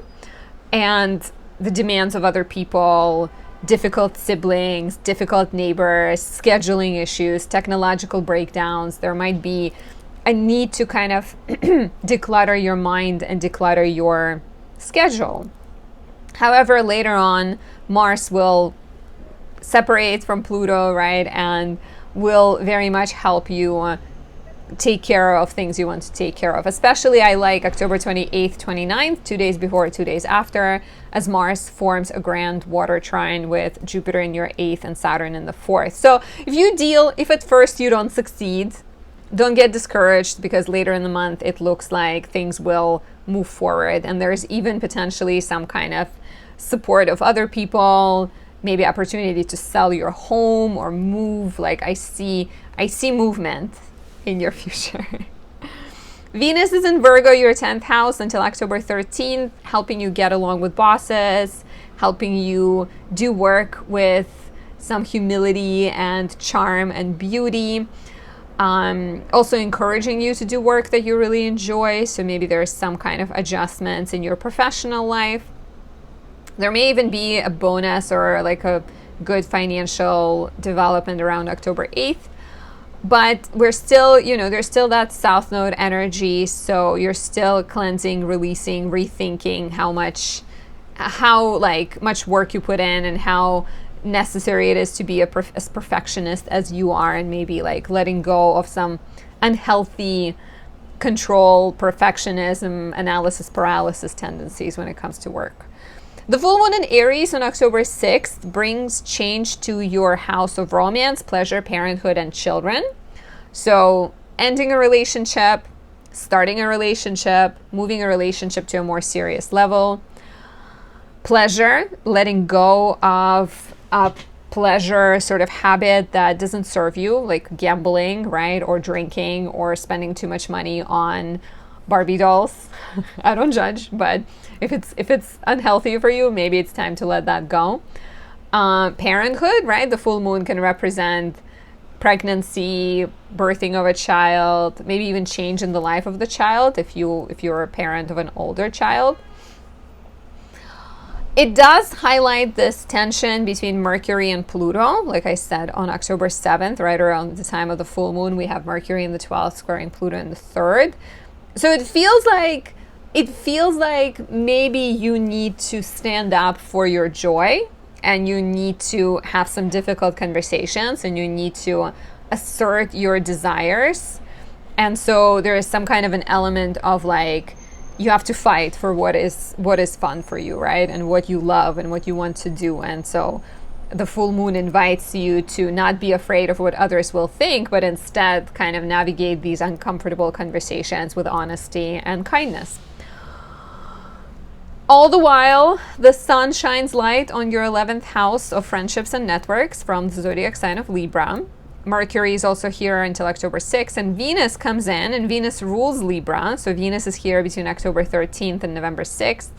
And the demands of other people, difficult siblings, difficult neighbors, scheduling issues, technological breakdowns. There might be a need to kind of declutter your mind and declutter your schedule. However, later on, Mars will separate from Pluto, right? And will very much help you take care of things you want to take care of. Especially I like October 28th, 29th, 2 days before, 2 days after, as Mars forms a grand water trine with Jupiter in your 8th and Saturn in the 4th. So if at first you don't succeed, don't get discouraged, because later in the month it looks like things will move forward, and there's even potentially some kind of support of other people, maybe opportunity to sell your home or move. Like I see movement in your future. Venus is in Virgo, your 10th house, until October 13th, helping you get along with bosses, helping you do work with some humility and charm and beauty. Also encouraging you to do work that you really enjoy. So maybe there's some kind of adjustments in your professional life. There may even be a bonus or like a good financial development around October 8th. But we're still, there's still that South Node energy. So you're still cleansing, releasing, rethinking how much work you put in and how necessary it is to be as perfectionist as you are, and maybe like letting go of some unhealthy control, perfectionism, analysis paralysis tendencies when it comes to work. The full moon in Aries on October 6th brings change to your house of romance, pleasure, parenthood, and children. So ending a relationship, starting a relationship, moving a relationship to a more serious level. Pleasure, letting go of a pleasure sort of habit that doesn't serve you, like gambling, right? Or drinking, or spending too much money on Barbie dolls. I don't judge, but if it's unhealthy for you, maybe it's time to let that go. Parenthood, right? The full moon can represent pregnancy, birthing of a child, maybe even change in the life of the child if you're a parent of an older child. It does highlight this tension between Mercury and Pluto. Like I said, on October 7th, right around the time of the full moon, we have Mercury in the 12th squaring Pluto in the 3rd. So it feels like maybe you need to stand up for your joy, and you need to have some difficult conversations, and you need to assert your desires. And so there is some kind of an element of like, you have to fight for what is fun for you, right? And what you love and what you want to do. And so the full moon invites you to not be afraid of what others will think, but instead kind of navigate these uncomfortable conversations with honesty and kindness. All the while, the sun shines light on your 11th house of friendships and networks from the zodiac sign of Libra. Mercury is also here until October 6th, and Venus comes in, and Venus rules Libra. So Venus is here between October 13th and November 6th.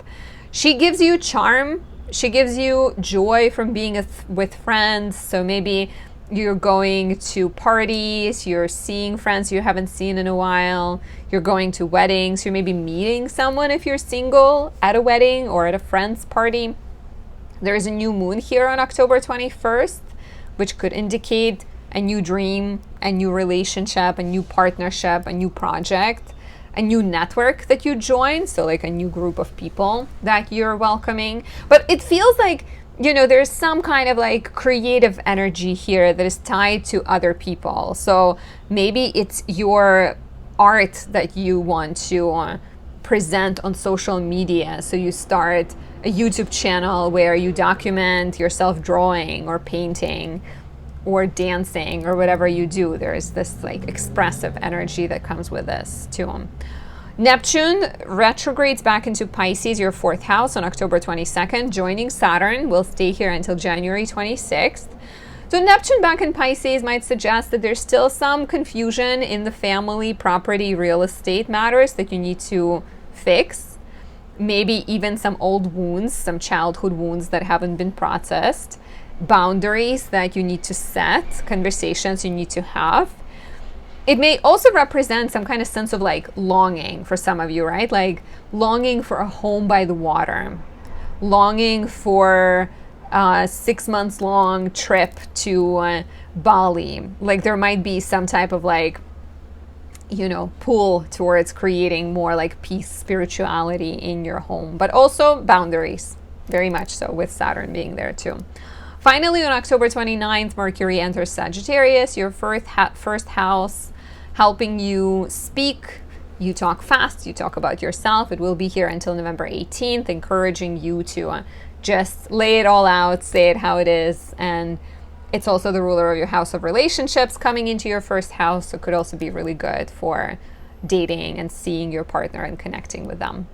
She gives you charm. She gives you joy from being with friends. So maybe you're going to parties, you're seeing friends you haven't seen in a while, you're going to weddings, you're maybe meeting someone if you're single at a wedding or at a friend's party. There's a new moon here on October 21st, which could indicate a new dream, a new relationship, a new partnership, a new project, a new network that you join. So like a new group of people that you're welcoming. But it feels like, you know, there's some kind of like creative energy here that is tied to other people. So maybe it's your art that you want to present on social media. So you start a YouTube channel where you document yourself drawing or painting or dancing or whatever you do. There's this like expressive energy that comes with this too. Neptune retrogrades back into Pisces, your 4th house, on October 22nd, joining Saturn. Will stay here until January 26th. So Neptune back in Pisces might suggest that there's still some confusion in the family, property, real estate matters that you need to fix. Maybe even some old wounds, some childhood wounds that haven't been processed. Boundaries that you need to set, conversations you need to have. It may also represent some kind of sense of like longing for some of you, right? Like longing for a home by the water, longing for a 6 months long trip to Bali. Like there might be some type of like, you know, pull towards creating more like peace, spirituality in your home, but also boundaries, very much so, with Saturn being there too. Finally, on October 29th, Mercury enters Sagittarius, your first house, helping you speak. You talk fast, you talk about yourself. It will be here until November 18th, encouraging you to just lay it all out, say it how it is. And it's also the ruler of your house of relationships coming into your first house. So it could also be really good for dating and seeing your partner and connecting with them.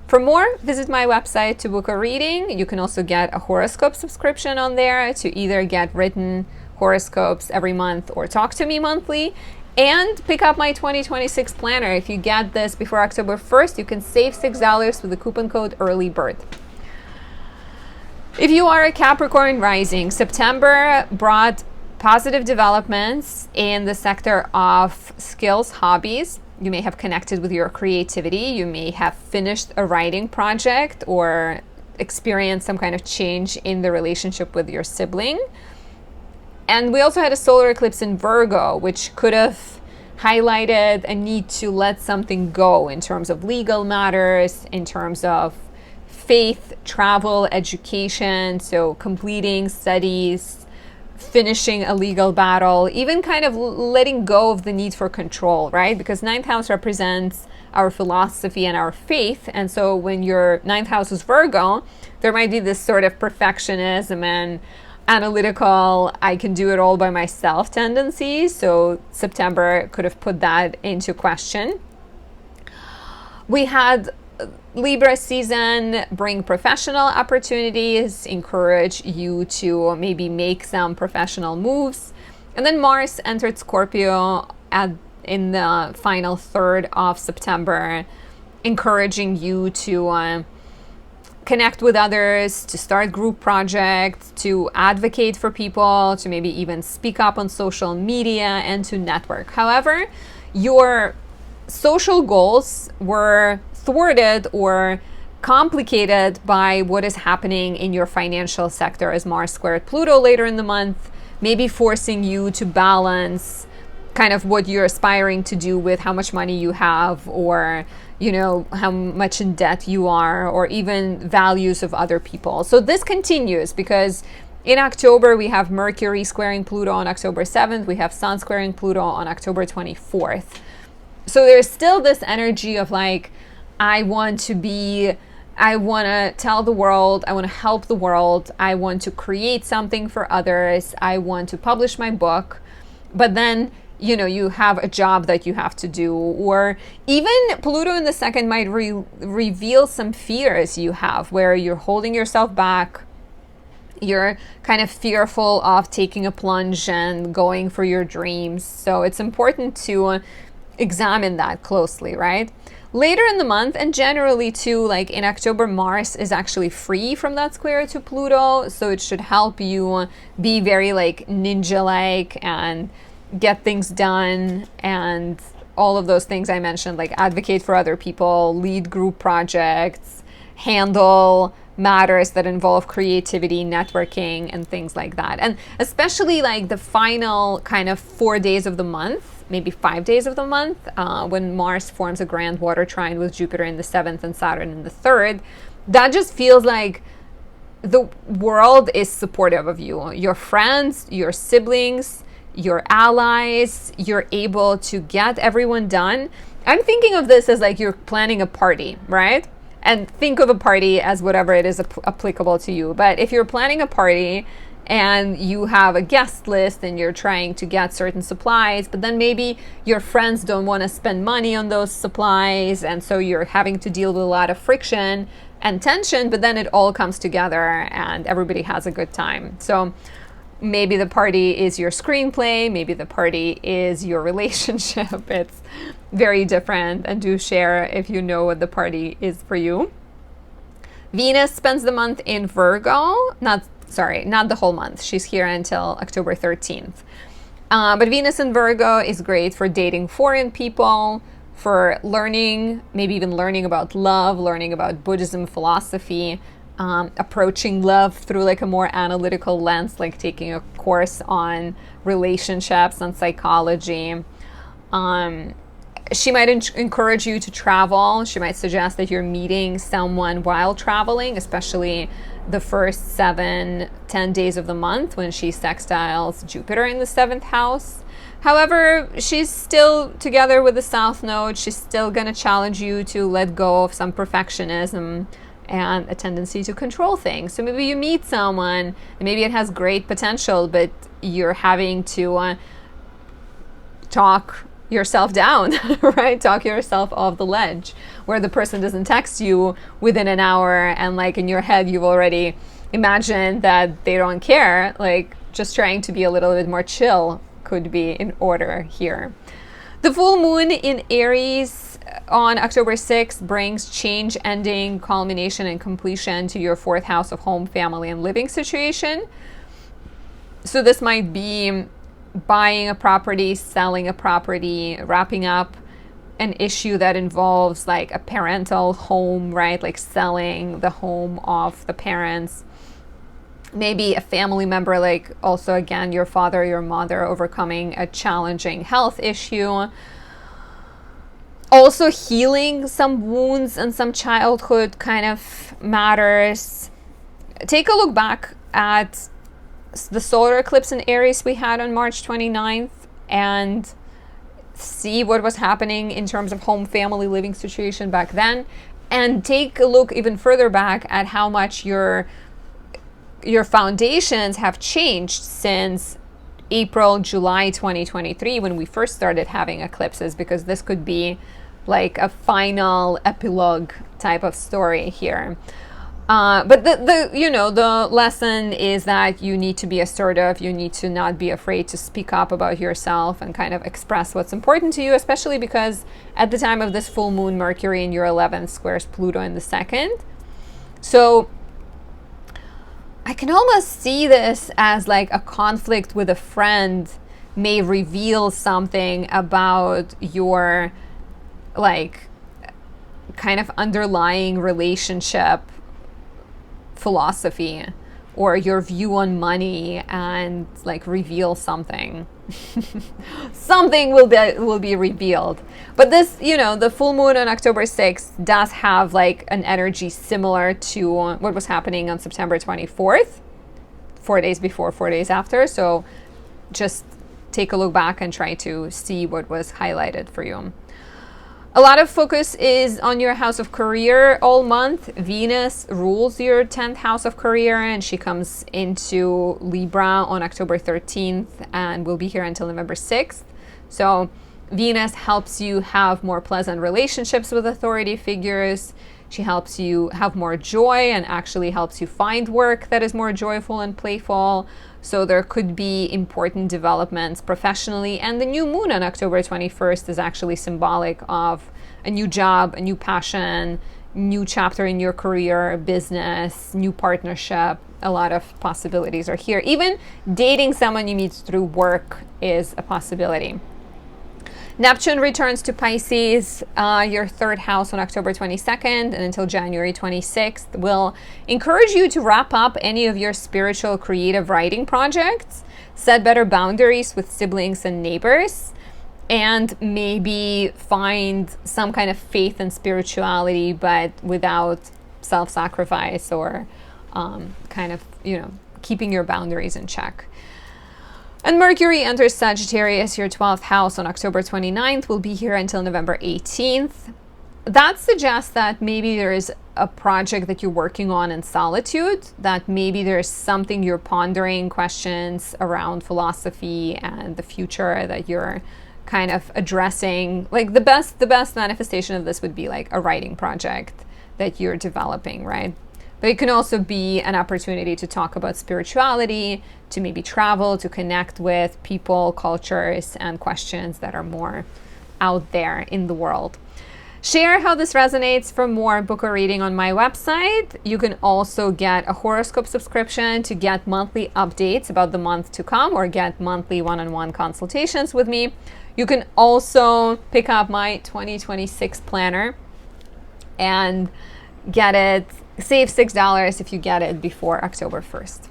For more, visit my website to book a reading. You can also get a horoscope subscription on there to either get written horoscopes every month or talk to me monthly. And pick up my 2026 planner. If you get this before October 1st, you can save $6 with the coupon code EARLYBIRD. If you are a Capricorn rising, September brought positive developments in the sector of skills, hobbies. You may have connected with your creativity. You may have finished a writing project or experienced some kind of change in the relationship with your sibling. And we also had a solar eclipse in Virgo, which could have highlighted a need to let something go in terms of legal matters, in terms of faith, travel, education, so completing studies, finishing a legal battle, even kind of letting go of the need for control, right? Because 9th house represents our philosophy and our faith. And so when your 9th house is Virgo, there might be this sort of perfectionism and analytical, I can do it all by myself tendencies. So September could have put that into question. We had Libra season bring professional opportunities, encourage you to maybe make some professional moves. And then Mars entered Scorpio in the final third of September, encouraging you to connect with others, to start group projects, to advocate for people, to maybe even speak up on social media and to network. However, your social goals were thwarted or complicated by what is happening in your financial sector as Mars squared Pluto later in the month, maybe forcing you to balance kind of what you're aspiring to do with how much money you have, or you know, how much in debt you are, or even values of other people. So this continues because in October we have Mercury squaring Pluto on October 7th, we have Sun squaring Pluto on October 24th. So there's still this energy of like, I want to be I want to tell the world, I want to help the world, I want to create something for others, I want to publish my book. But then, you know, you have a job that you have to do, or even Pluto in the second might reveal some fears you have where you're holding yourself back. You're kind of fearful of taking a plunge and going for your dreams. So it's important to examine that closely, right? Later in the month, and generally too, like in October, Mars is actually free from that square to Pluto. So it should help you be very like ninja-like and get things done and all of those things I mentioned, like advocate for other people, lead group projects, handle matters that involve creativity, networking, and things like that. And especially like the final kind of 4 days of the month, maybe 5 days of the month, when Mars forms a grand water trine with Jupiter in the 7th and Saturn in the 3rd, that just feels like the world is supportive of you. Your friends, your siblings, your allies, you're able to get everyone done. I'm thinking of this as like you're planning a party, right? And think of a party as whatever it is applicable to you. But if you're planning a party and you have a guest list and you're trying to get certain supplies, but then maybe your friends don't want to spend money on those supplies, and so you're having to deal with a lot of friction and tension, but then it all comes together and everybody has a good time. So maybe the party is your screenplay, maybe the party is your relationship. It's very different, and do share if you know what the party is for you. Venus spends the month in Virgo, not the whole month. She's here until October 13th. But Venus in Virgo is great for dating foreign people, for learning, maybe even learning about love, learning about Buddhism philosophy, approaching love through like a more analytical lens, like taking a course on relationships and psychology. She might encourage you to travel. She might suggest that you're meeting someone while traveling, especially the first 7-10 days of the month when she sextiles Jupiter in the 7th house. However, she's still together with the South Node. She's still going to challenge you to let go of some perfectionism and a tendency to control things. So maybe you meet someone and maybe it has great potential, but you're having to talk yourself down, right? Talk yourself off the ledge, where the person doesn't text you within an hour and like in your head you've already imagined that they don't care. Like just trying to be a little bit more chill could be in order here. The full moon in Aries on October 6th brings change, ending, culmination, and completion to your 4th house of home, family, and living situation. So this might be buying a property, selling a property, wrapping up an issue that involves like a parental home, right? Like selling the home of the parents. Maybe a family member, like also again, your father, your mother, overcoming a challenging health issue. Also healing some wounds and some childhood kind of matters. Take a look back at the solar eclipse in Aries we had on March 29th and see what was happening in terms of home, family, living situation back then. And take a look even further back at how much your foundations have changed since April, July 2023 when we first started having eclipses, because this could be like a final epilogue type of story here. But the lesson is that you need to be assertive. You need to not be afraid to speak up about yourself and kind of express what's important to you, especially because at the time of this full moon, Mercury in your 11th squares Pluto in the 2nd. So I can almost see this as like a conflict with a friend may reveal something about your like kind of underlying relationship philosophy or your view on money, and like reveal something. Something will be revealed. But this, the full moon on October 6th does have like an energy similar to what was happening on September 24th, 4 days before, 4 days after. So just take a look back and try to see what was highlighted for you. A lot of focus is on your house of career all month. Venus rules your 10th house of career, and she comes into Libra on October 13th and will be here until November 6th. So Venus helps you have more pleasant relationships with authority figures. She helps you have more joy and actually helps you find work that is more joyful and playful. So there could be important developments professionally. And the new moon on October 21st is actually symbolic of a new job, a new passion, new chapter in your career, business, new partnership. A lot of possibilities are here. Even dating someone you meet through work is a possibility. Neptune returns to Pisces, your third house on October 22nd and until January 26th. Will encourage you to wrap up any of your spiritual creative writing projects, set better boundaries with siblings and neighbors, and maybe find some kind of faith and spirituality, but without self-sacrifice or kind of, keeping your boundaries in check. And Mercury enters Sagittarius, your 12th house, on October 29th, will be here until November 18th. That suggests that maybe there is a project that you're working on in solitude, that maybe there's something you're pondering, questions around philosophy and the future that you're kind of addressing. Like the best manifestation of this would be like a writing project that you're developing, right? But it can also be an opportunity to talk about spirituality, to maybe travel, to connect with people, cultures, and questions that are more out there in the world. Share how this resonates. For more, book a reading on my website. You can also get a horoscope subscription to get monthly updates about the month to come or get monthly one-on-one consultations with me. You can also pick up my 2026 planner and get it. Save $6 if you get it before October 1st.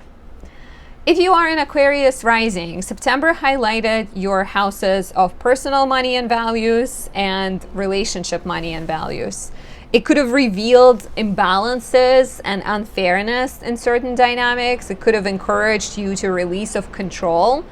If you are an Aquarius rising, September highlighted your houses of personal money and values and relationship money and values. It could have revealed imbalances and unfairness in certain dynamics. It could have encouraged you to release control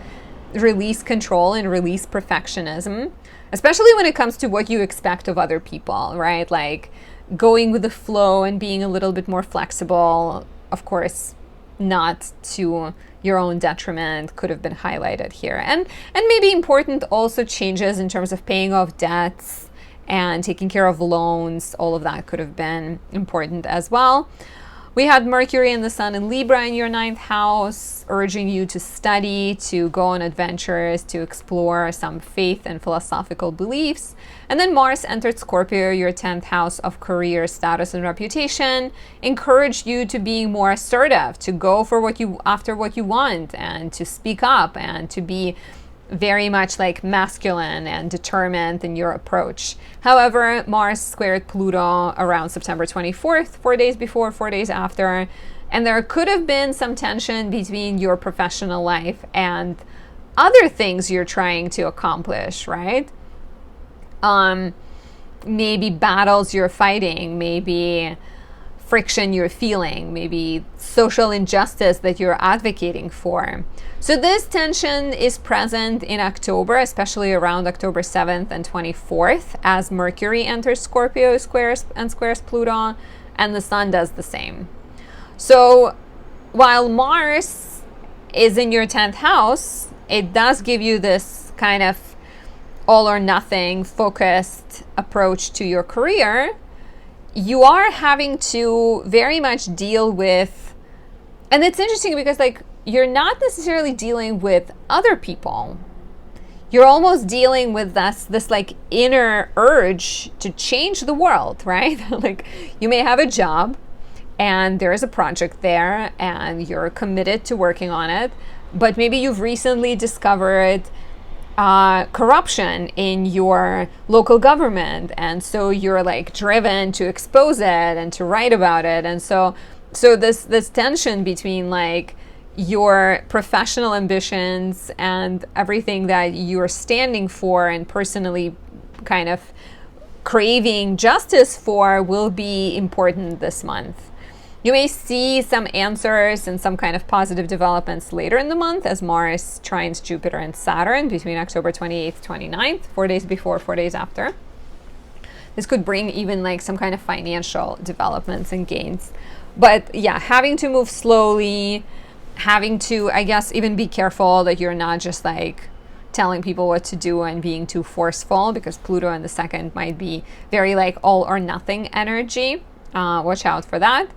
and release perfectionism, especially when it comes to what you expect of other people, right? Like going with the flow and being a little bit more flexible, of course, not to your own detriment, could have been highlighted here. And maybe important also changes in terms of paying off debts and taking care of loans. All of that could have been important as well. We had Mercury and the Sun in Libra in your 9th house, urging you to study, to go on adventures, to explore some faith and philosophical beliefs. And then Mars entered Scorpio, your 10th house of career, status, and reputation, encouraged you to be more assertive, to go for after what you want, and to speak up, and to be very much like masculine and determined in your approach. However, Mars squared Pluto around September 24th, 4 days before, 4 days after, and there could have been some tension between your professional life and other things you're trying to accomplish, right? Maybe battles you're fighting, maybe friction you're feeling, maybe social injustice that you're advocating for. So this tension is present in October, especially around October 7th and 24th, as Mercury enters Scorpio, squares Pluto, and the Sun does the same. So while Mars is in your 10th house, it does give you this kind of all or nothing focused approach to your career. You are having to very much deal with, and it's interesting because like you're not necessarily dealing with other people. You're almost dealing with this like inner urge to change the world, right? Like you may have a job and there is a project there and you're committed to working on it, but maybe you've recently discovered corruption in your local government, and so you're like driven to expose it and to write about it. And so this tension between like your professional ambitions and everything that you're standing for and personally kind of craving justice for will be important this month. You may see some answers and some kind of positive developments later in the month as Mars trines Jupiter and Saturn between October 28th, 29th, 4 days before, 4 days after. this could bring even like some kind of financial developments and gains. But yeah, having to move slowly, having to, I guess, even be careful that you're not just like telling people what to do and being too forceful, because Pluto in the second might be very like all or nothing energy. Watch out for that.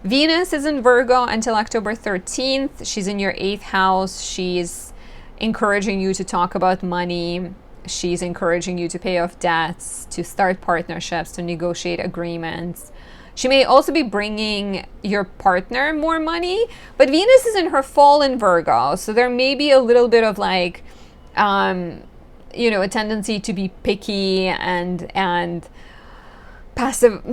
Venus is in Virgo until October 13th. She's in your 8th house. She's encouraging you to talk about money. She's encouraging you to pay off debts, to start partnerships, to negotiate agreements. She may also be bringing your partner more money, but Venus is in her fall in Virgo. So there may be a little bit of like, you know, a tendency to be picky and passive,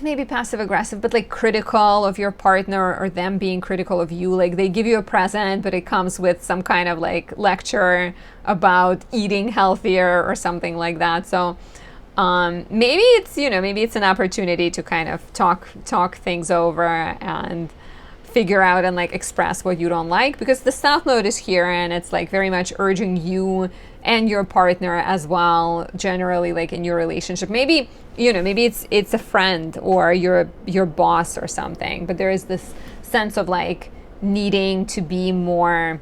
maybe passive aggressive, but like critical of your partner, or them being critical of you. Like they give you a present, but it comes with some kind of like lecture about eating healthier or something like that. So maybe it's, you know, maybe it's an opportunity to kind of talk things over and figure out and like express what you don't like, because the South Node is here and it's like very much urging you and your partner as well, generally like in your relationship. Maybe, you know, maybe it's a friend or your boss or something, but there is this sense of like needing to be more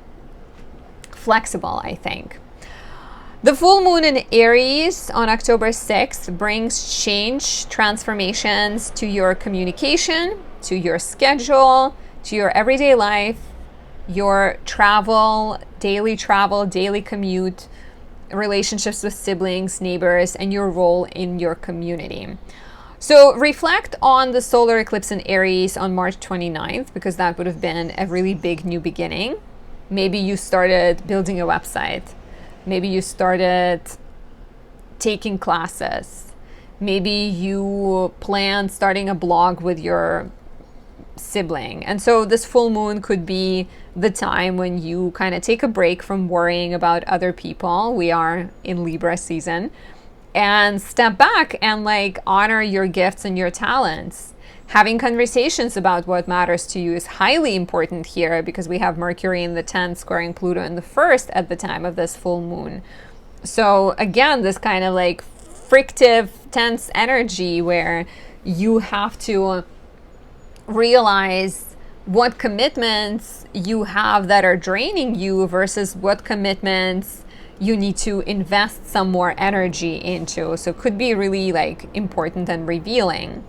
flexible, I think. The full moon in Aries on October 6th brings change, transformations to your communication, to your schedule, to your everyday life, your travel, daily commute, relationships with siblings, neighbors, and your role in your community. So reflect on the solar eclipse in Aries on March 29th, because that would have been a really big new beginning. Maybe you started building a website. Maybe you started taking classes. Maybe you planned starting a blog with your sibling. And so this full moon could be the time when you kind of take a break from worrying about other people. We are in Libra season. And step back and like honor your gifts and your talents. Having conversations about what matters to you is highly important here, because we have Mercury in the 10th squaring Pluto in the 1st at the time of this full moon. So again, this kind of like frictive, tense energy where you have to realize what commitments you have that are draining you versus what commitments you need to invest some more energy into. So it could be really like important and revealing.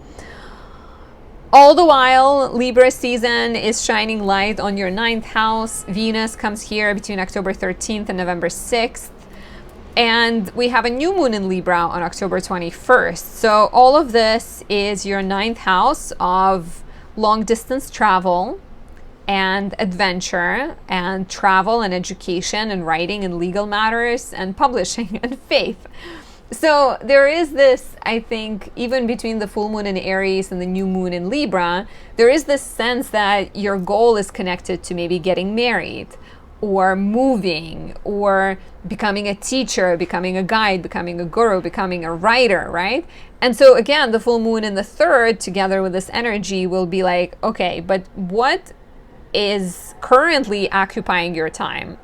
All the while, Libra season is shining light on your 9th house. Venus comes here between October 13th and November 6th. And we have a new moon in Libra on October 21st. So all of this is your 9th house of long distance travel and adventure and travel and education and writing and legal matters and publishing and faith. So there is this, I think, even between the full moon in Aries and the new moon in Libra, there is this sense that your goal is connected to maybe getting married or moving or becoming a teacher, becoming a guide, becoming a guru, becoming a writer, right? And so again, the full moon in the 3rd together with this energy will be like, okay, but what is currently occupying your time?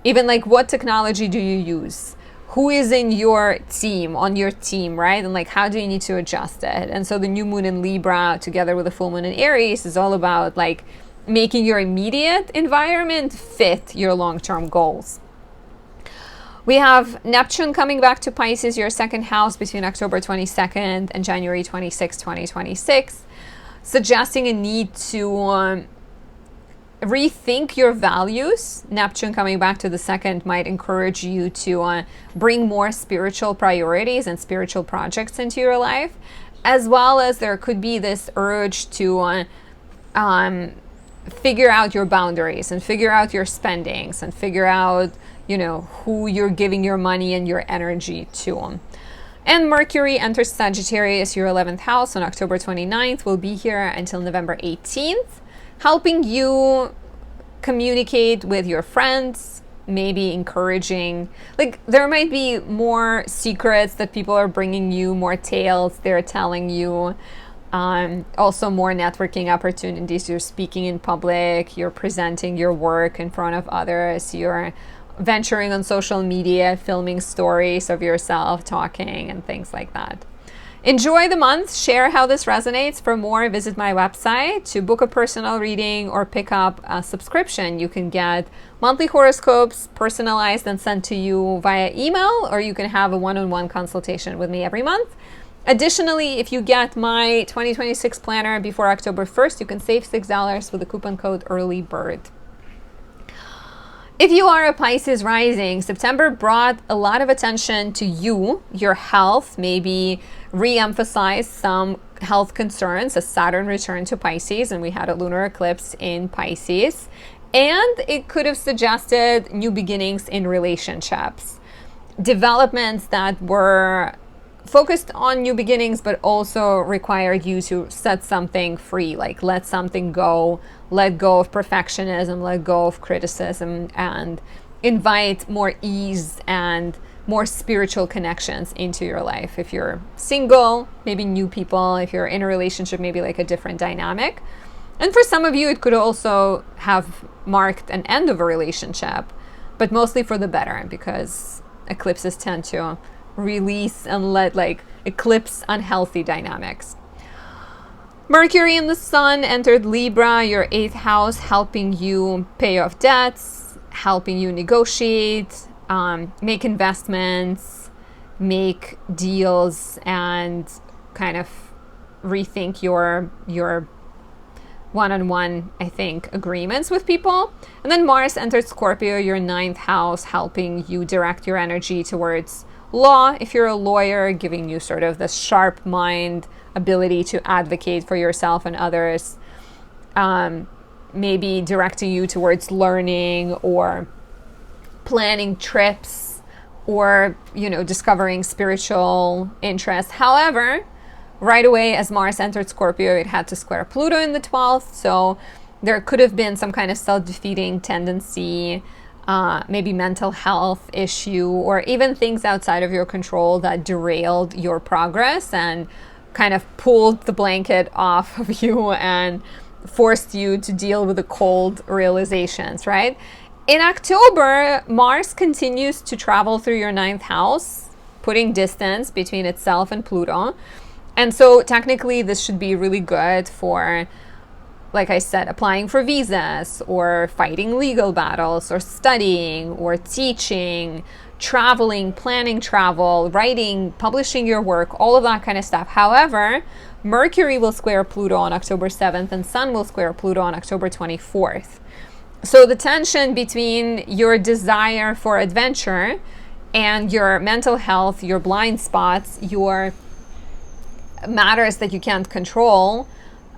Even like what technology do you use? Who is in your team, on your team, right? And like, how do you need to adjust it? And so the new moon in Libra together with the full moon in Aries is all about like making your immediate environment fit your long-term goals. We have Neptune coming back to Pisces, your 2nd house, between October 22nd and January 26, 2026, suggesting a need to rethink your values. Neptune coming back to the 2nd might encourage you to bring more spiritual priorities and spiritual projects into your life, as well as there could be this urge to figure out your boundaries and figure out your spendings and figure out, you know, who you're giving your money and your energy to. And Mercury enters Sagittarius, your 11th house, on October 29th. Will be here until November 18th. Helping you communicate with your friends, maybe encouraging, like there might be more secrets that people are bringing you, more tales they're telling you, also more networking opportunities. You're speaking in public, you're presenting your work in front of others, you're venturing on social media, filming stories of yourself talking and things like that. Enjoy the month. Share how this resonates. For more, visit my website. To book a personal reading or pick up a subscription, you can get monthly horoscopes personalized and sent to you via email, or you can have a one-on-one consultation with me every month. Additionally, if you get my 2026 planner before October 1st, you can save $6 with the coupon code EARLYBIRD. If you are a Pisces rising, September brought a lot of attention to you, your health, maybe re-emphasized some health concerns as Saturn returned to Pisces and we had a lunar eclipse in Pisces. And it could have suggested new beginnings in relationships, developments that were focused on new beginnings, but also required you to set something free, like let something go, let go of perfectionism, let go of criticism, and invite more ease and more spiritual connections into your life. If you're single, maybe new people. If you're in a relationship, maybe like a different dynamic. And for some of you, it could also have marked an end of a relationship, but mostly for the better, because eclipses tend to release and let eclipse unhealthy dynamics. Mercury and the Sun entered Libra, your 8th house, helping you pay off debts, helping you negotiate, make investments, make deals, and kind of rethink your one-on-one, I think, agreements with people. And then Mars entered Scorpio, your 9th house, helping you direct your energy towards law. If you're a lawyer, giving you sort of this sharp mind, ability to advocate for yourself and others, maybe directing you towards learning or planning trips or, discovering spiritual interests. However, right away as Mars entered Scorpio, it had to square Pluto in the 12th, so there could have been some kind of self-defeating tendency, maybe mental health issue, or even things outside of your control that derailed your progress and kind of pulled the blanket off of you and forced you to deal with the cold realizations, right? In October, Mars continues to travel through your 9th house, putting distance between itself and Pluto. And so technically this should be really good for, like I said, applying for visas or fighting legal battles or studying or teaching, traveling, planning travel, writing, publishing your work, all of that kind of stuff. However, Mercury will square Pluto on October 7th and Sun will square Pluto on October 24th. So the tension between your desire for adventure and your mental health, your blind spots, your matters that you can't control,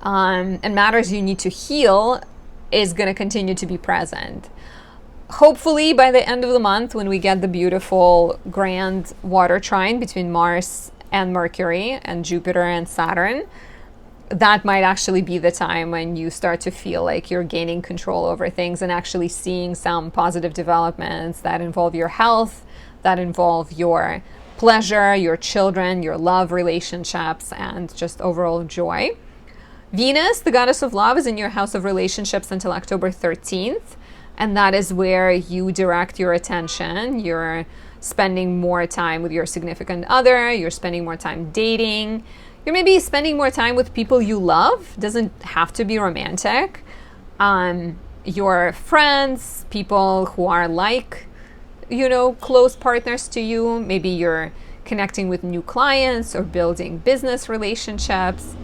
and matters you need to heal is going to continue to be present. Hopefully by the end of the month, when we get the beautiful grand water trine between Mars and Mercury and Jupiter and Saturn, that might actually be the time when you start to feel like you're gaining control over things and actually seeing some positive developments that involve your health, that involve your pleasure, your children, your love relationships, and just overall joy. Venus, the goddess of love, is in your house of relationships until October 13th. And that is where you direct your attention. You're spending more time with your significant other. You're spending more time dating. You're maybe spending more time with people you love. Doesn't have to be romantic. Your friends, people who are close partners to you. Maybe you're connecting with new clients or building business relationships.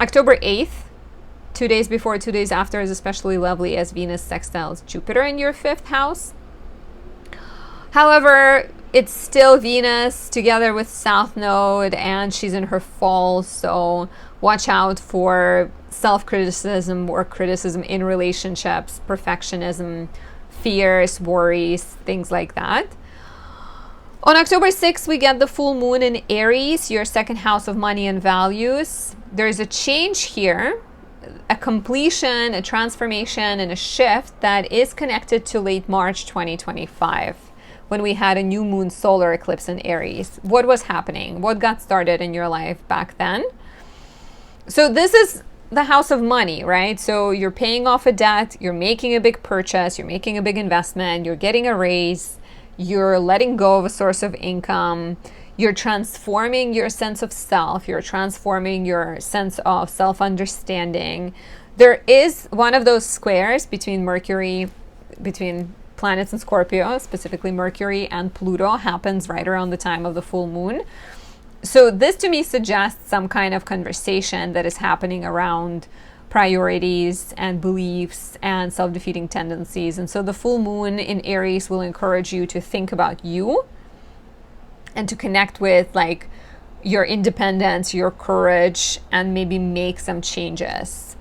October 8th, 2 days before, 2 days after, is especially lovely as Venus sextiles Jupiter in your 5th house. However, it's still Venus together with South Node, and she's in her fall, so watch out for self-criticism or criticism in relationships, perfectionism, fears, worries, things like that. On October 6th, we get the full moon in Aries, your 2nd house of money and values. There's a change here, a completion, a transformation, and a shift that is connected to late March 2025, when we had a new moon solar eclipse in Aries. What was happening? What got started in your life back then? So this is the house of money, right? So you're paying off a debt, you're making a big purchase, you're making a big investment, you're getting a raise, you're letting go of a source of income, You're transforming your sense of self. You're transforming your sense of self-understanding. There is one of those squares between planets in Scorpio, specifically Mercury and Pluto, happens right around the time of the full moon. So this to me suggests some kind of conversation that is happening around priorities and beliefs and self-defeating tendencies. And so the full moon in Aries will encourage you to think about you and to connect with like your independence, your courage, and maybe make some changes.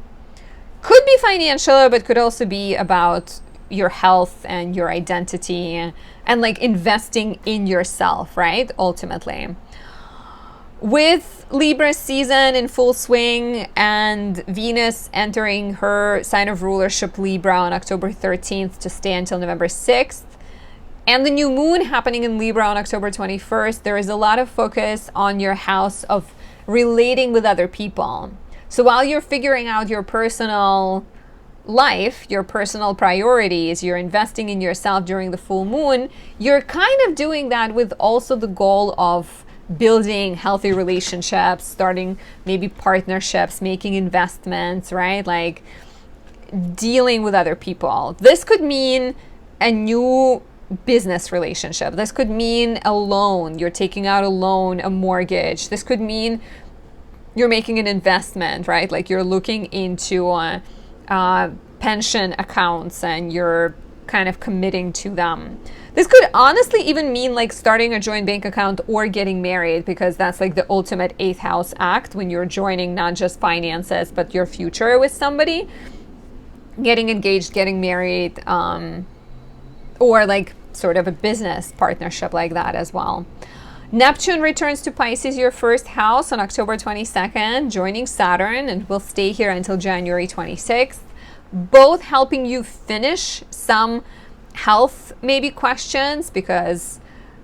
Could be financial, but could also be about your health and your identity and like investing in yourself, right? Ultimately. With Libra season in full swing and Venus entering her sign of rulership Libra on October 13th to stay until November 6th, and the new moon happening in Libra on October 21st, there is a lot of focus on your house of relating with other people. So while you're figuring out your personal life, your personal priorities, you're investing in yourself during the full moon, you're kind of doing that with also the goal of building healthy relationships, starting maybe partnerships, making investments, right? Like dealing with other people. This could mean a new business relationship. This could mean a loan. You're taking out a loan, a mortgage. This could mean you're making an investment, right? Like you're looking into pension accounts and you're kind of committing to them. This could honestly even mean like starting a joint bank account or getting married, because that's like the ultimate 8th house act when you're joining not just finances, but your future with somebody. Getting engaged, getting married, or like sort of a business partnership like that as well. Neptune returns to Pisces, your first house, on October 22nd, joining Saturn, and will stay here until January 26th, both helping you finish some health maybe questions, because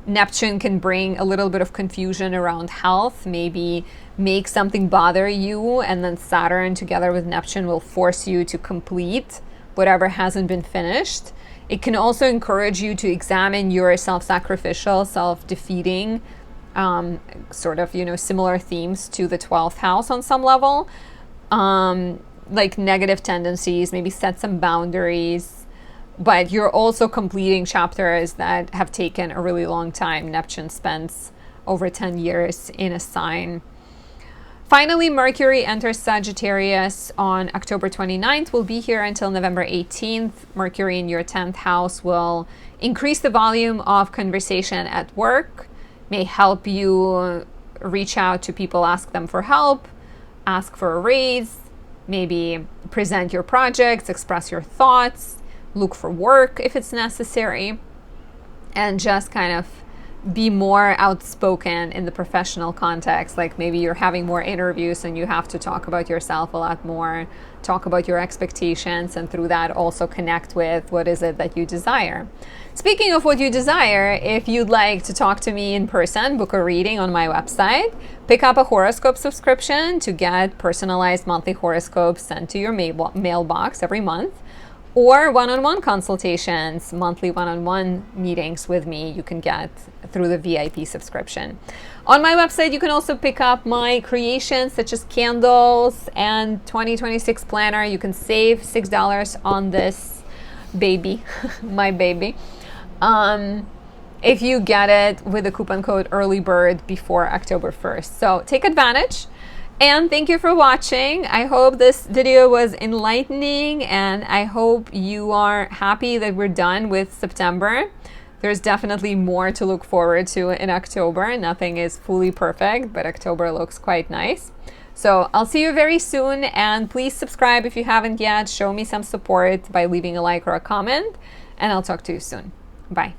Neptune can bring a little bit of confusion around health, maybe make something bother you, and then Saturn together with Neptune will force you to complete whatever hasn't been finished. It can also encourage you to examine your self-sacrificial, self-defeating, sort of, similar themes to the 12th house on some level, like negative tendencies, maybe set some boundaries. But you're also completing chapters that have taken a really long time. Neptune spends over 10 years in a sign. Finally, Mercury enters Sagittarius on October 29th. Will be here until November 18th. Mercury in your 10th house will increase the volume of conversation at work, may help you reach out to people, ask them for help, ask for a raise, maybe present your projects, express your thoughts, look for work if it's necessary, and just kind of be more outspoken in the professional context. Like maybe you're having more interviews and you have to talk about yourself a lot more, talk about your expectations, and through that also connect with what is it that you desire. Speaking of what you desire, if you'd like to talk to me in person, book a reading on my website, pick up a horoscope subscription to get personalized monthly horoscopes sent to your mailbox every month, or one-on-one consultations, monthly one-on-one meetings with me you can get through the VIP subscription. On my website, you can also pick up my creations such as candles and 2026 planner. You can save $6 on this baby, my baby, if you get it with the coupon code EARLYBIRD before October 1st. So take advantage. And thank you for watching. I hope this video was enlightening, and I hope you are happy that we're done with September. There's definitely more to look forward to in October. Nothing is fully perfect, but October looks quite nice. So I'll see you very soon, and please subscribe if you haven't yet. Show me some support by leaving a like or a comment, and I'll talk to you soon. Bye.